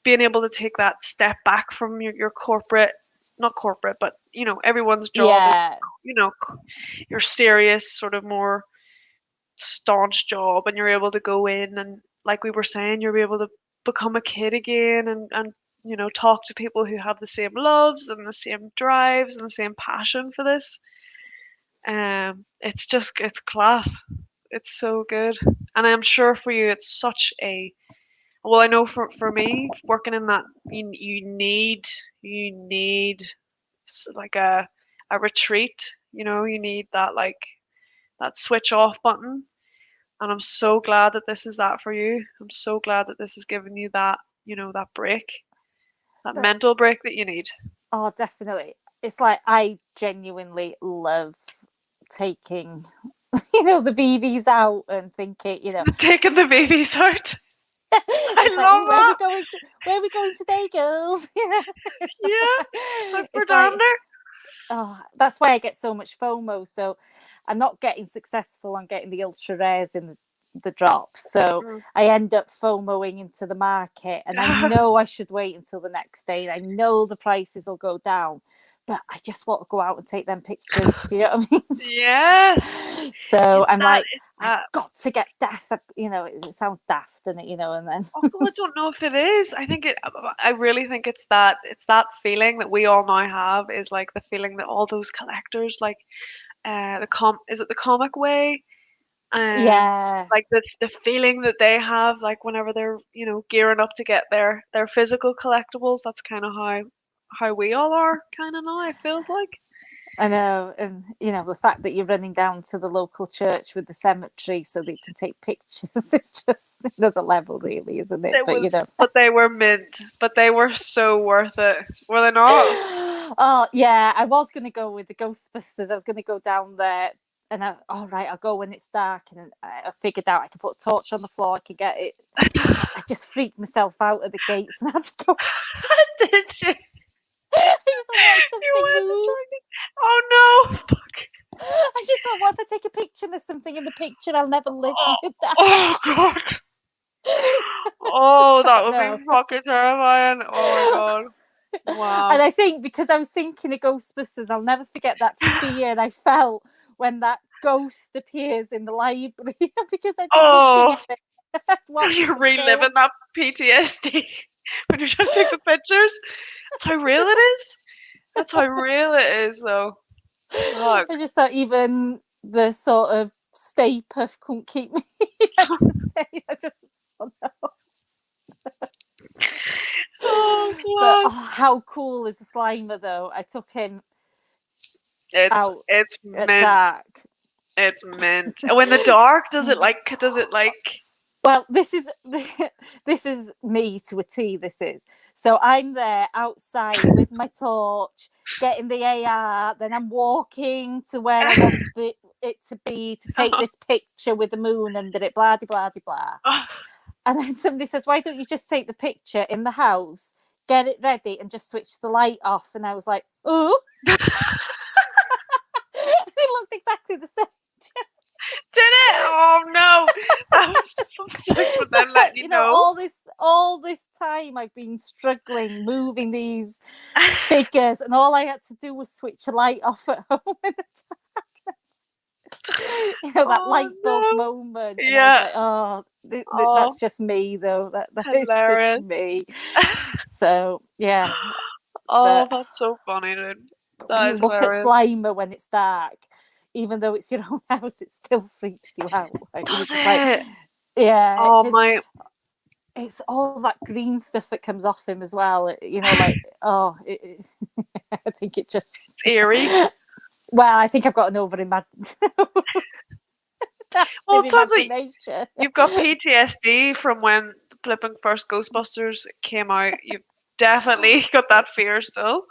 being able to take that step back from your corporate, not corporate, but, everyone's job is, yeah, you know, your serious, sort of more staunch job, and you're able to go in and, like we were saying, you're able to become a kid again and talk to people who have the same loves and the same drives and the same passion for this. It's class. It's so good. And I'm sure for you it's such a, well, I know for me working in that, you need like a retreat. You need that, like, that switch off button. And I'm so glad that this is that for you. I'm so glad that this has given you that, that break, that but mental break that you need. oh, definitely. It's like I genuinely love taking, the BBs out and thinking, Taking the babies out. I it's like, love oh, that. where are we going today, girls? Yeah, like for It's like, dander. oh, that's why I get so much FOMO. So I'm not getting successful on getting the ultra rares in the drops. So Mm. I end up FOMOing into the market, and I know I should wait until the next day. And I know the prices will go down, but I just want to go out and take them pictures. Do you know what I mean? Yes. So It's I'm that. like, It's I've that. got to get death. It sounds daft, doesn't it? And then Oh, I don't know if it is. I think it. I really think it's that. It's that feeling that we all now have, is like the feeling that all those collectors, like, is it the comic way? yeah. Like the feeling that they have, like whenever they're gearing up to get their physical collectibles. That's kind of how we all are kind of now. I feel like I know, and the fact that you're running down to the local church with the cemetery so that you can take pictures, it's just another level, really, isn't it? it But was, but they were mint, but they were so worth it. Were they not? oh yeah, I was going to go with the Ghostbusters. I was going to go down there, and all right, I'll go when it's dark, and I figured out I could put a torch on the floor. I could get it. I just freaked myself out at the gates and had to go. Did you? I just thought, what if You something went to moved? Target? Oh no! Fuck. I just thought, what if I take a picture and there's something in the picture I'll never live Oh, with that. oh god. Oh, that would be No. fucking terrifying. Oh my god. Wow. And I think because I was thinking of Ghostbusters, I'll never forget that fear I felt when that ghost appears in the library because I'd been looking Oh, at it, watching you're the film. reliving that PTSD when you're trying to take the pictures. That's how real it is. That's how real it is, though. Fuck. I just thought even the sort of Stay Puft couldn't keep me entertained. I just, oh no. Oh But god. how cool is the Slimer though? I took him It's out it's at mint. dark. It's mint. And when the dark, does it like Well, this is this is me to a T. This is so I'm there outside with my torch, getting the AR. Then I'm walking to where I want it to be to take this picture with the moon under it. Blah blah blah blah. And then somebody says, "Why don't you just take the picture in the house, get it ready, and just switch the light off?" And I was like, "Oh!" It looked exactly the same. Did it? Oh no. But So, then letting you know. all this time I've been struggling moving these figures, and all I had to do was switch a light off at home in the darkness. That light bulb moment. And I was like, Oh, that's just me though. That is hilarious. just me. So yeah. Oh, But that's so funny, dude. when That you is look at hilarious. Slimer when it's dark, even though it's your own house, it still freaks you out. Like, Does just it? like, yeah, Oh because my. it's all that green stuff that comes off him as well. Like, oh, I think it just. It's eerie. Well, I think I've gotten over Well, it sounds like imagination. you've got PTSD from when the flipping first Ghostbusters came out. You've definitely got that fear still.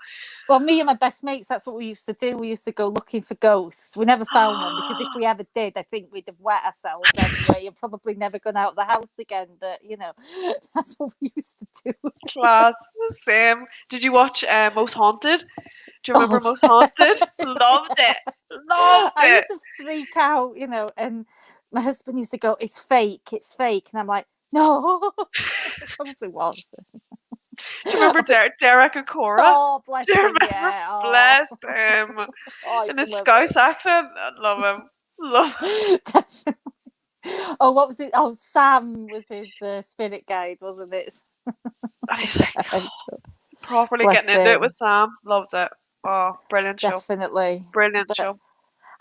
Well, me and my best mates, that's what we used to do. We used to go looking for ghosts. We never found one because if we ever did, I think we'd have wet ourselves anyway and probably never gone out of the house again. But, that's what we used to do. Class. Same. Did you watch Most Haunted? Do you remember Oh, Most Haunted? Loved it. Loved I it. used to freak out, and my husband used to go, it's fake. And I'm like, no, it probably was. Do you remember Derek and Cora? Oh, bless Do you him, remember? yeah. Oh. Bless him. Oh, In his Scouse accent. I love him. Love him. Definitely. Oh, what was it? Oh, Sam was his spirit guide, wasn't it? Properly Bless getting into it him. with Sam. Loved it. Oh, brilliant show. Definitely. Brilliant But show.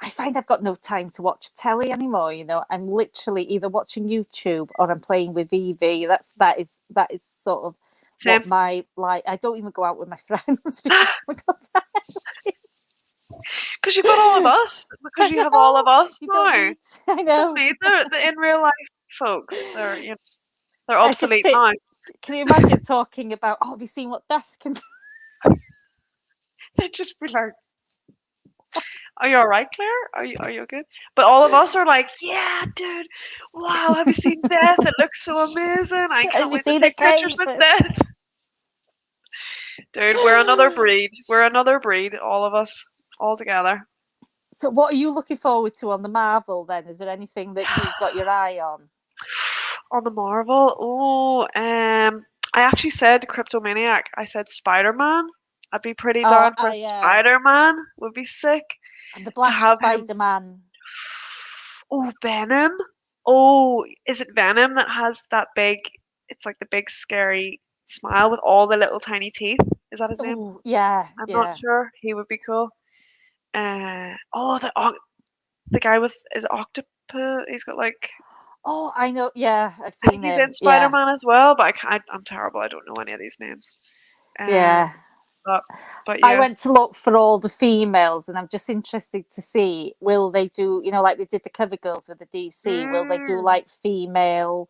I find I've got no time to watch telly anymore. I'm literally either watching YouTube or I'm playing with VeVe. That is sort of Same. what my like. I don't even go out with my friends because I've got time. Because you've got all of us. Because you have all of us now. I know. Don't need the in real life folks. They're they're I just obsolete sit. now. Can you imagine talking about? Oh, have you seen what death can do? They'd just be like, "Are you all right, Claire? Are you good?" But all of us are like, "Yeah, dude. Wow, have you seen Death? It looks so amazing. I can't Have you wait to seen take the pictures cave? with Death." Dude, we're another breed. We're another breed. All of us, all together. So, what are you looking forward to on the Marvel? Then, is there anything that you've got your eye on? On the Marvel, I actually said Cryptomaniac. I said Spider-Man. I'd be pretty down for Spider-Man. Would be sick And the to Black have him. Spider-Man. Oh, Venom. Oh, is it Venom that has that big? It's like the big scary smile with all the little tiny teeth. Is that his name? Oh, yeah, I'm yeah. not sure. He would be cool. The guy with his octopus. He's got like. Oh, I know. Yeah, I've I seen think he's him. in Spider-Man as well, but I'm terrible. I don't know any of these names. Yeah. But I yeah. went to look for all the females, and I'm just interested to see, will they do, like they did the cover girls with the DC, will they do like female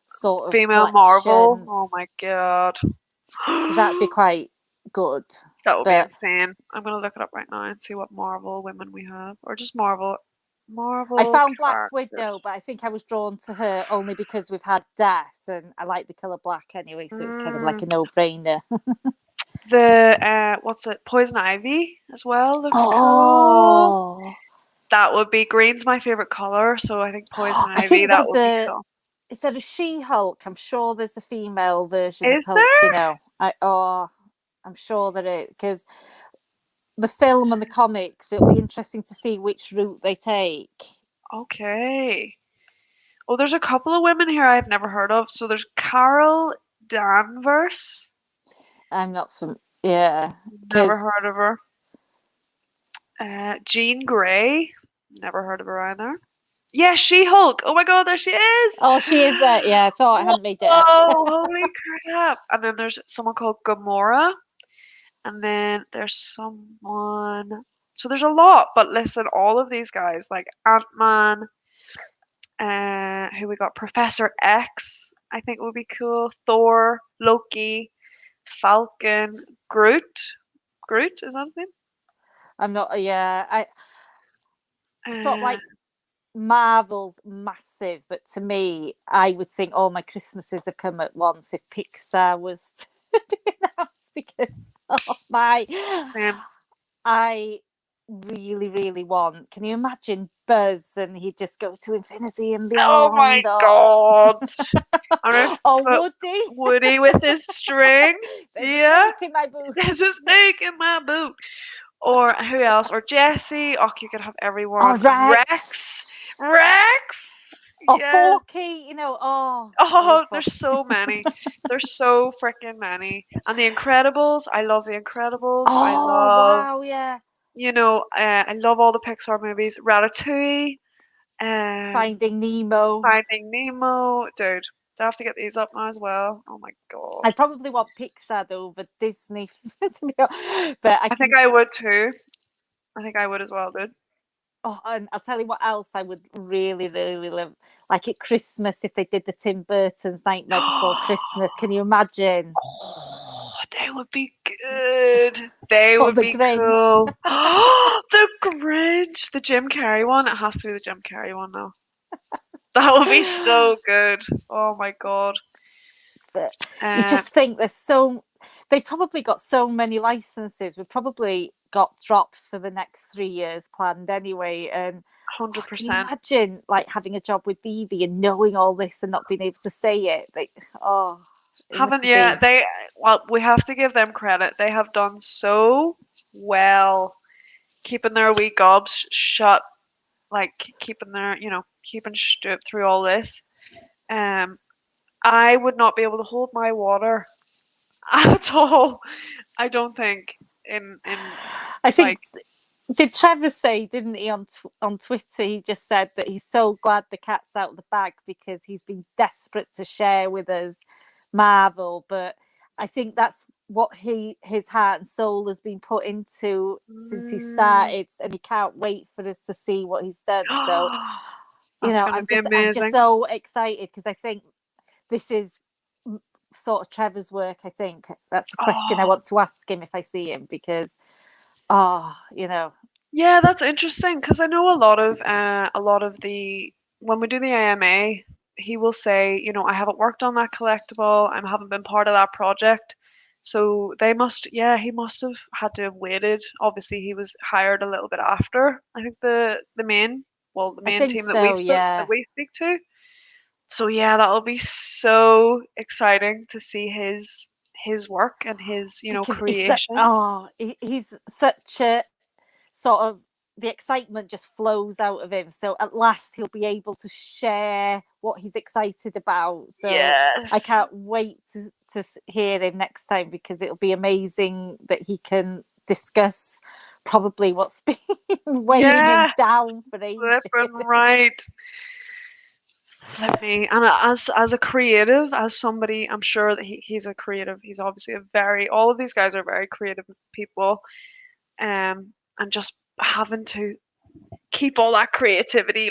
sort of female Marvel? collections? Oh my god. Because that'd be quite good. That would be insane. I'm gonna look it up right now and see what Marvel women we have, or just Marvel. I found Black characters. Widow, but I think I was drawn to her only because we've had Death, and I like the colour black anyway, so it's kind of like a no-brainer. The what's it? Poison Ivy as well looks cool. Oh, that would be green's my favorite color, so I think Poison I Ivy. think That would be cool. Is there a She-Hulk? I'm sure there's a female version Is of Hulk. there? I'm sure there is, because the film and the comics, it'll be interesting to see which route they take. Okay. Oh, there's a couple of women here I've never heard of. So there's Carol Danvers. I'm not from, yeah, Never because heard of her. Jean Grey. Never heard of her either. Yeah, She-Hulk. Oh my God, there she is. oh, she is there. Yeah, I thought I hadn't made it up. Whoa, holy crap. And then there's someone called Gamora. And then there's someone. So there's a lot, but listen, all of these guys, like Ant-Man, who we got? Professor X, I think would be cool. Thor, Loki, Falcon, Groot. Groot, is that his name? I'm not. Yeah, I sort of Uh, like Marvel's massive, but to me, I would think all my Christmases have come at once if Pixar was to be announced, because oh my, Same. I really, really want. Can you imagine Buzz and he'd just go to infinity and Oh my beyond? God. I'm gonna Or put Woody. Woody with his string. There's Yeah. a snake in my boot. There's a snake in my boot. Or who else? Or Jesse. Oh, you could have everyone. Or Rex. Rex. Rex. Or Yeah. Forky, you know, oh. Oh, there's so many. There's so freaking many. And the Incredibles. I love the Incredibles. I Oh, love, wow, yeah. I love all the Pixar movies. Ratatouille. Finding Nemo. Finding Nemo. Dude, do I have to get these up now as well? Oh my God. I'd probably want Pixar over Disney, to be honest. But I think I would too. I think I would as well, dude. Oh, and I'll tell you what else I would really, really love. Like at Christmas, if they did the Tim Burton's Nightmare Before Christmas, can you imagine? Oh, they would be good. They Or would the be Grinch. cool. The Grinch, the Jim Carrey one. It has to be the Jim Carrey one now. That would be so good. Oh my God. But you just think they've probably got so many licenses. We've probably got drops for the next 3 years planned anyway. And 100%. can you imagine like having a job with VeVe and knowing all this and not being able to say it? Like, oh, Well, we have to give them credit. They have done so well keeping their wee gobs shut, like keeping through all this. I would not be able to hold my water at all. I don't think I think did Trevor say, didn't he, on Twitter? He just said that he's so glad the cat's out of the bag because he's been desperate to share with us Marvel, but I think that's what his heart and soul has been put into since he started, and he can't wait for us to see what he's done. So I'm just so excited because I think this is sort of Trevor's work. I think that's a question I want to ask him if I see him, because yeah, that's interesting, because I know a lot of the when we do the AMA, he will say, I haven't worked on that collectible, I haven't been part of that project. So he must have had to have waited. Obviously, he was hired a little bit after, I think the main team that we speak to. So yeah, that'll be so exciting to see his work and his creations. He's such a sort of, the excitement just flows out of him. So at last he'll be able to share what he's excited about. So yes. I can't wait to hear him next time, because it'll be amazing that he can discuss probably what's been weighing him down for ages. Right. Flip me. And as a creative, as somebody, I'm sure that he's a creative. He's obviously all of these guys are very creative people. And just having to keep all that creativity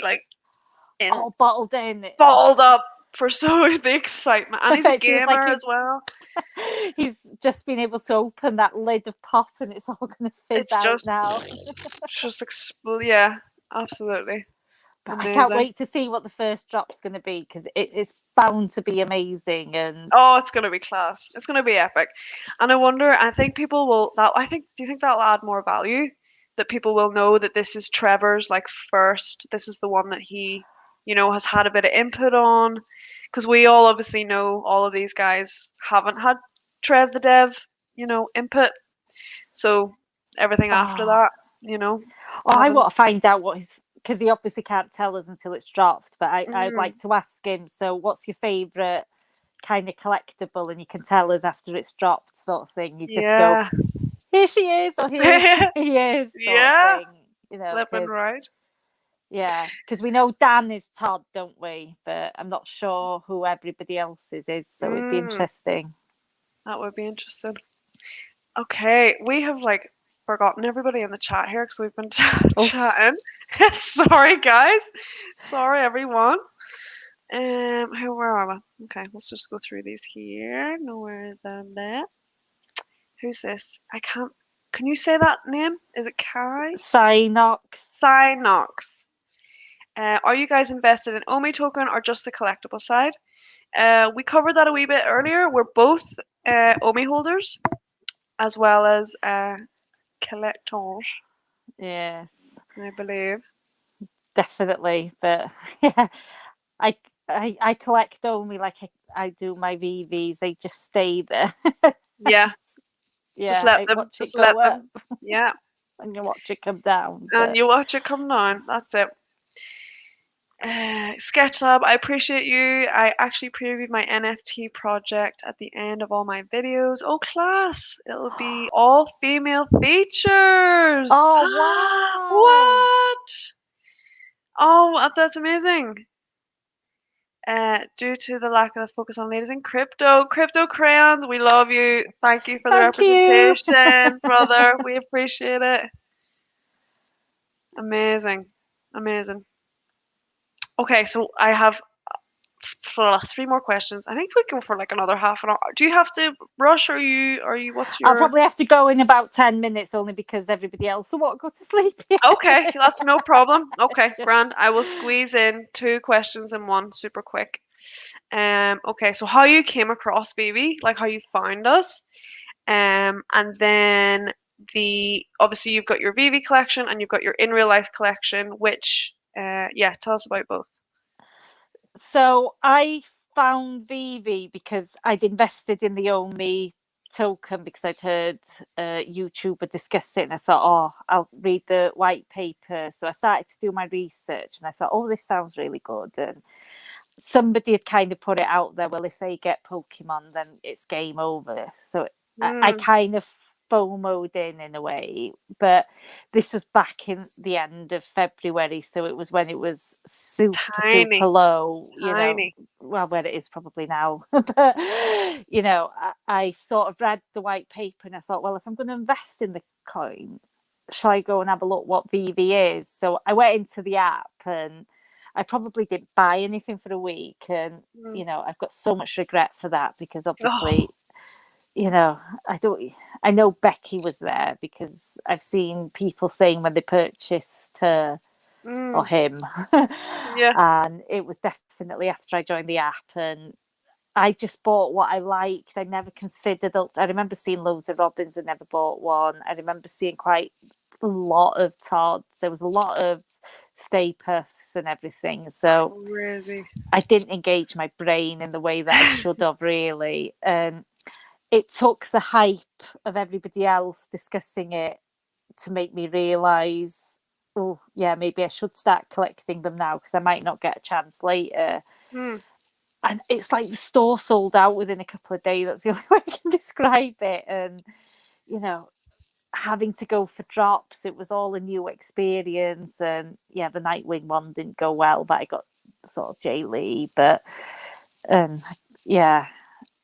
bottled up for the excitement. And he's a gamer as well. He's just been able to open that lid of pop and it's all going to fizz out now. Yeah, absolutely. But I can't wait to see what the first drop's going to be, because it's bound to be amazing. And it's going to be class. It's going to be epic. And I think people will. Do you think that'll add more value? That people will know that this is Trevor's first. This is the one that he, has had a bit of input on. Because we all obviously know all of these guys haven't had Trev the Dev, input. So everything after Oh, that, I I haven't. want to find out what his, because he obviously can't tell us until it's dropped. But I'd Mm, like to ask him. So, what's your favourite kind of collectible? And you can tell us after it's dropped, sort of thing. You just go, yeah. here she is, or here he is, sort of Yeah. thing. Flipping Because right. we know Dan is Todd, don't we? But I'm not sure who everybody else's is. So it'd be Mm, interesting. that would be interesting. Okay, we have like forgotten everybody in the chat here because we've been Oof. chatting. Sorry, guys. Sorry, everyone. Where are we? Okay, let's just go through these here. Nowhere than that. Who's this? I can't. Can you say that name? Is it Kai? Synox. Cynox. Are you guys invested in Omi token or just the collectible side? We covered that a wee bit earlier. We're both Omi holders as well as collectors, Yes, I believe. definitely. But yeah, I I collect only like I do my VVs. They just stay there. Yeah, Just, just yeah, let I them. watch it Just go let up them. Yeah, and you watch it come down. and But you watch it come down. That's it. Sketch Lab, I appreciate you. I actually previewed my NFT project at the end of all my videos. Oh, class! It'll be all female features. oh wow! What? Oh, that's amazing. Due to the lack of focus on ladies in crypto crayons, we love you. Thank you for the Thank you. representation, brother. We appreciate it. Amazing, amazing. Okay, so I have three more questions. I think we can go for like another half an hour. Do you have to rush? Or you? What's I'll your? probably have to go in about 10 minutes only because everybody else will want to go to sleep. Okay, that's no problem. Okay, grand. I will squeeze in two questions in one, super quick. Okay, so how you came across VeVe, like how you found us, and then the obviously you've got your VeVe collection and you've got your in real life collection. Which, yeah, tell us about both. So I found VeVe because I'd invested in the Omi token because I'd heard a YouTuber discuss it, and I thought, oh, I'll read the white paper. So I started to do my research, and I thought, oh, this sounds really good. And somebody had kind of put it out there. Well, if they get Pokemon, then it's game over. So I Mm, kind of FOMO'd in a way, but this was back in the end of February, so it was when it was super tiny, low, tiny. well, where it is probably now. But I sort of read the white paper and I thought, well, if I'm going to invest in the coin, shall I go and have a look what VeVe is? So I went into the app and I probably didn't buy anything for a week, and Mm. I've got so much regret for that because Oh, obviously, you know, I don't. I know Becky was there because I've seen people saying when they purchased her or mm, him, yeah. and it was definitely after I joined the app, and I just bought what I liked. I never considered. I remember seeing loads of Robins and never bought one. I remember seeing quite a lot of Todds. There was a lot of Stay Puffs and everything. So Crazy. I didn't engage my brain in the way that I should have really. And it took the hype of everybody else discussing it to make me realise, oh, yeah, maybe I should start collecting them now because I might not get a chance later. Mm, And it's like the store sold out within a couple of days. That's the only way I can describe it. And, you know, having to go for drops, it was all a new experience. And yeah, the Nightwing one didn't go well, but I got sort of Jay Lee. But um, yeah,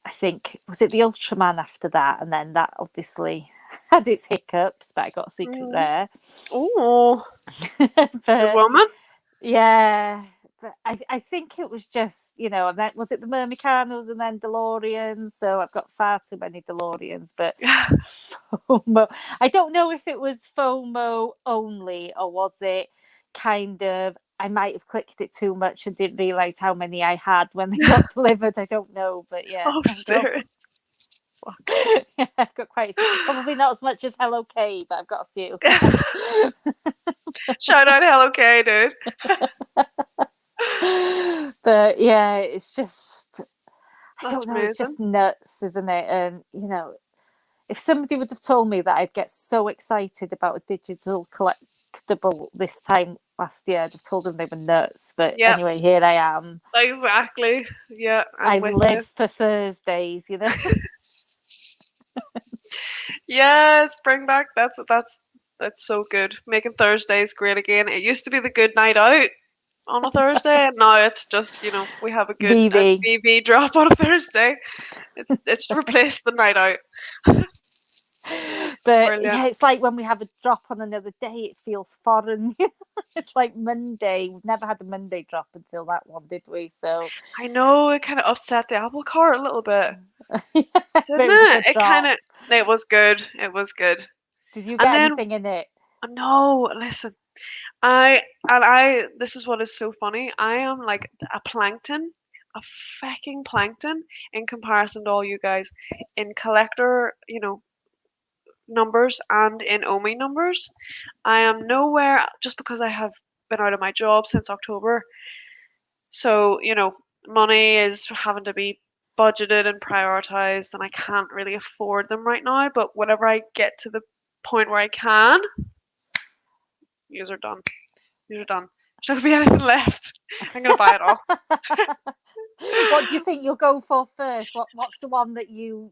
I think was it the Ultraman after that, and then that obviously had its hiccups, but I got a secret mm. rare. Oh, good But woman. yeah, but I think it was just, and then was it the Mermicanos and then DeLoreans? So I've got far too many DeLoreans, but FOMO. I don't know if it was FOMO only or was it kind of I might have clicked it too much and didn't realise how many I had when they got delivered. I don't know, but yeah, Oh, I've got serious. Fuck. I've got quite a few. Probably not as much as Hello K, but I've got a few. Shout out Hello K, dude. But yeah, it's just I That's don't know. It's amazing. just nuts, isn't it? And if somebody would have told me that I'd get so excited about a digital collectible this time last year, I'd have told them they were nuts. But Yeah, anyway, here I am. exactly. Yeah, I I'm with you. live for Thursdays, you know. Yes, bring back that's so good. Making Thursdays great again. It used to be the good night out on a Thursday, and now it's just, we have a VeVe. VV drop on a Thursday. It's replaced the night out. But Brilliant. yeah, it's like when we have a drop on another day, it feels foreign. It's like Monday. We've never had a Monday drop until that one, did we? So I know it kind of upset the apple cart a little bit, but didn't it was a it? good drop. It was good. It was good. Did you And get then, anything in it? no, listen, I this is what is so funny. I am like a fucking plankton in comparison to all you guys in collector, numbers and in Omi numbers. I am nowhere just because I have been out of my job since October. So, money is having to be budgeted and prioritized, and I can't really afford them right now. But whenever I get to the point where I can, yous are done. Yous are done. There's not gonna be anything left. I'm gonna buy it all. What do you think you'll go for first? What's the one that you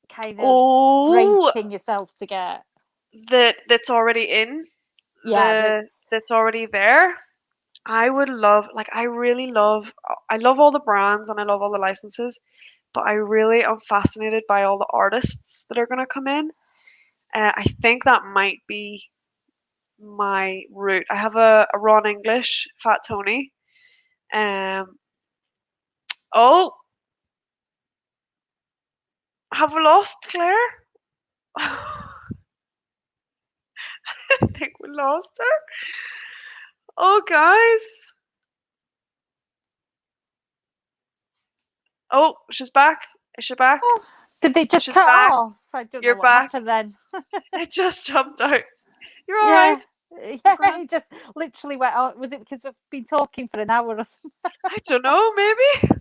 kind of Oh, breaking yourself to get? that's already in Yeah, that's already there. I would love, like, I love all the brands and I love all the licenses, but I really am fascinated by all the artists that are going to come in. I think that might be my route. I have a Ron English Fat Tony. Um, oh, have we lost Claire? I think we lost her. Oh, guys. Oh, she's back. Is she back? oh, did they just She's cut back. off? I don't know You're what back. happened then. It just jumped out. You're all Yeah. right. Yeah, Grand. it just literally went out. Was it because we've been talking for an hour or something? I don't know, maybe.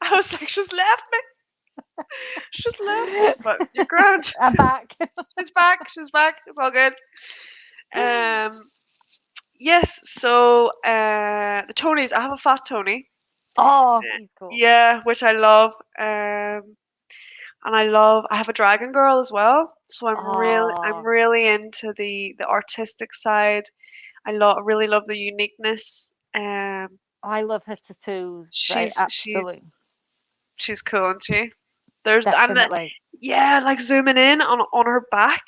I was like, she's left me. She's left me. But you're grand. I'm back. It's back. She's back. It's all good. Um, yes. So, the Tonys. I have a fat Tony. Oh, he's cool. Yeah, which I love. And I have a dragon girl as well. So I'm Oh, really into the artistic side. Really love the uniqueness. I love her tattoos. Right, She's absolutely, she's she's cool, isn't she? There's and definitely. yeah, like zooming in on her back.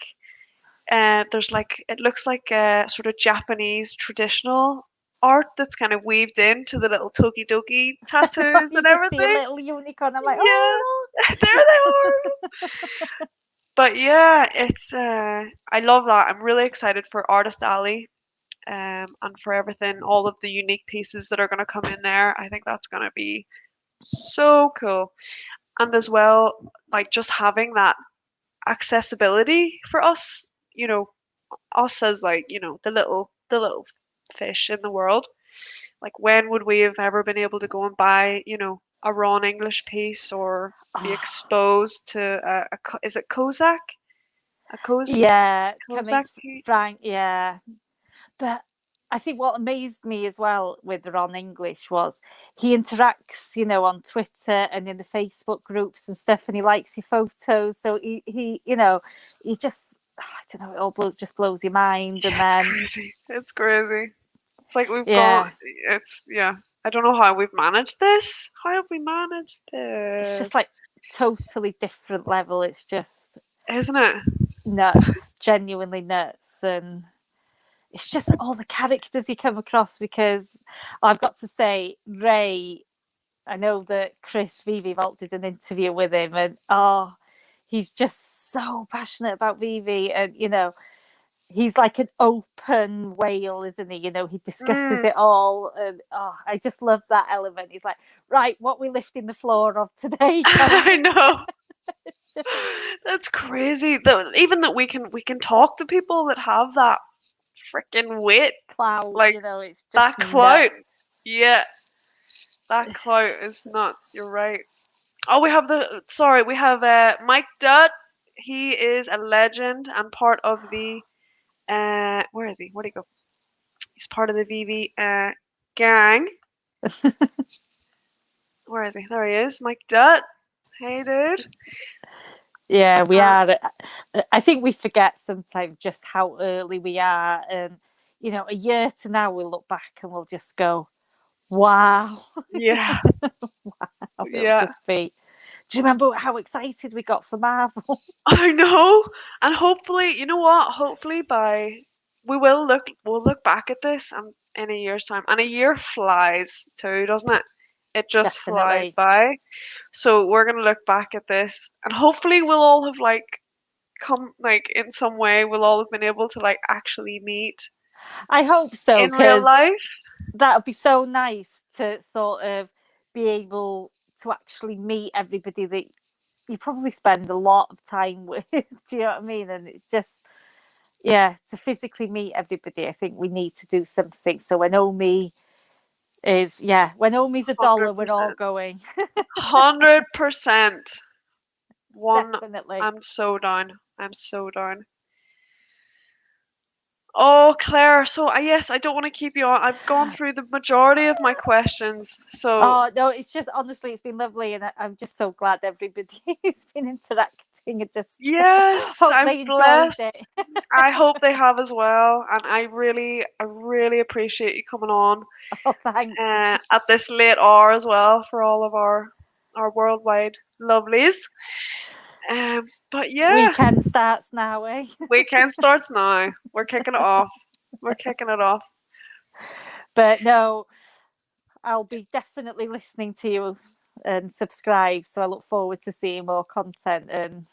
There's like it looks like a sort of Japanese traditional art that's kind of weaved into the little tokidoki tattoos You and just see a everything. little unicorn. I'm like, Yeah, oh there they are. But yeah, it's I love that. I'm really excited for Artist Alley, and for everything, all of the unique pieces that are going to come in there. I think that's going to be so cool. And as well, like just having that accessibility for us, us as like, the little fish in the world. Like when would we have ever been able to go and buy, a raw English piece or be no. exposed to is it Kozak? A Yeah, coming Kozak piece? Frank, yeah. But I think what amazed me as well with Ron English was he interacts, on Twitter and in the Facebook groups and stuff, and he likes your photos. So he just, I don't know, it all just blows your mind. And Yeah, it's then, crazy. It's crazy. It's like we've gone. yeah, Yeah. I don't know how we've managed this. How have we managed it's just this? like totally different level. It's just Isn't it? nuts, genuinely nuts. And it's just all the characters you come across because I've got to say, Ray, I know that Chris VeVe Vault did an interview with him, and he's just so passionate about VeVe, and he's like an open whale, isn't he? He discusses Mm, it all, and I just love that element. He's like, right, what we lifting the floor of today? I know. That's crazy. Even that we can talk to people that have that freaking wit, Clout, like it's just that clout. nuts. Yeah, that clout is nuts. You're right. Oh, we have Mike Dutt. he is a legend and part of the where is he? Where'd he go? He's part of the VeVe gang. Where is he? There he is. Mike Dutt. Hey, dude. Yeah, we are. I think we forget sometimes just how early we are. And, you know, a year to now, we'll look back and we'll just go, wow. Yeah. Wow, it'll Yeah. just be. Do you remember how excited we got for Marvel? I know. And hopefully, you know what? Hopefully we'll look back at this in a year's time. And a year flies too, doesn't it? It just flies Definitely. by. So we're gonna look back at this and hopefully we'll all have like come like in some way we'll all have been able to like actually meet I hope so, in real because life. that would be so nice to sort of be able to actually meet everybody that you probably spend a lot of time with. Do you know what I mean? And it's just, yeah, to physically meet everybody, I think we need to do something. So when Omi's $1, we're all 100%. going. 100%. Definitely. I'm so down. I'm so down. Oh, Claire, so yes, I don't want to keep you on. I've gone through the majority of my questions. So, Oh no, it's just honestly, it's been lovely, and I'm just so glad everybody's been interacting and just yes, hope I'm they enjoyed it. blessed. I hope they have as well, and I really appreciate you coming on Oh, thanks. at this late hour as well for all of our worldwide lovelies. But yeah, Weekend starts now, eh? weekend starts now. We're kicking it off. We're kicking it off. But no, I'll be definitely listening to you and subscribe. So I look forward to seeing more content, and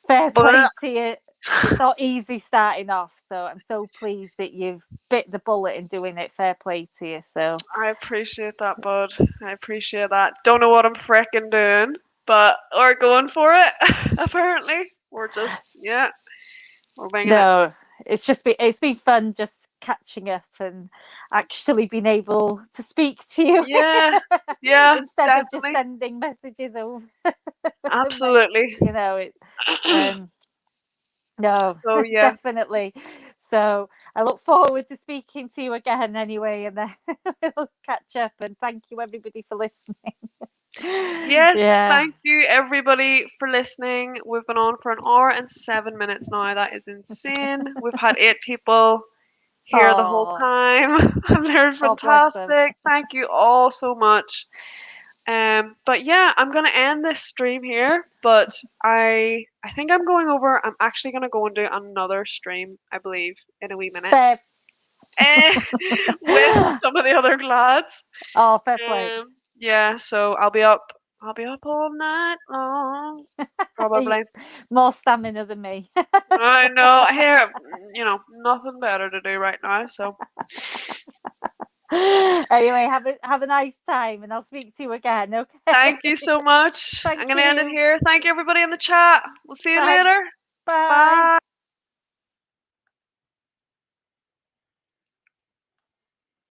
fair play But to you. It's not easy starting off, so I'm so pleased that you've bit the bullet in doing it. Fair play to you. So I appreciate that, bud. I appreciate that. Don't know what I'm fricking doing, but we're going for it. Apparently, we're just we're winging it. no, it's been fun just catching up and actually being able to speak to you Yeah, yeah, instead of just definitely, sending messages over the mail. absolutely. You know it. No, So yeah, definitely. So I look forward to speaking to you again anyway, and then we'll catch up. And thank you everybody for listening. yes. Yeah. Thank you everybody for listening. We've been on for an hour and 7 minutes now. That is insane. We've had 8 people here the whole Oh, time, and they're God bless them. fantastic. Thank you all so much. But yeah, I'm gonna end this stream here. But I think I'm going over. I'm actually gonna go and do another stream, I believe, in a wee minute. Fair. With some of the other lads. Oh, fair play. Yeah, so I'll be up. I'll be up all night long, probably. More stamina than me. I know. Here, nothing better to do right now. So Anyway, have a nice time, and I'll speak to you again. Okay. thank you so much. Thank I'm gonna end it you. here. Thank you everybody in the chat. We'll see you Thanks. later.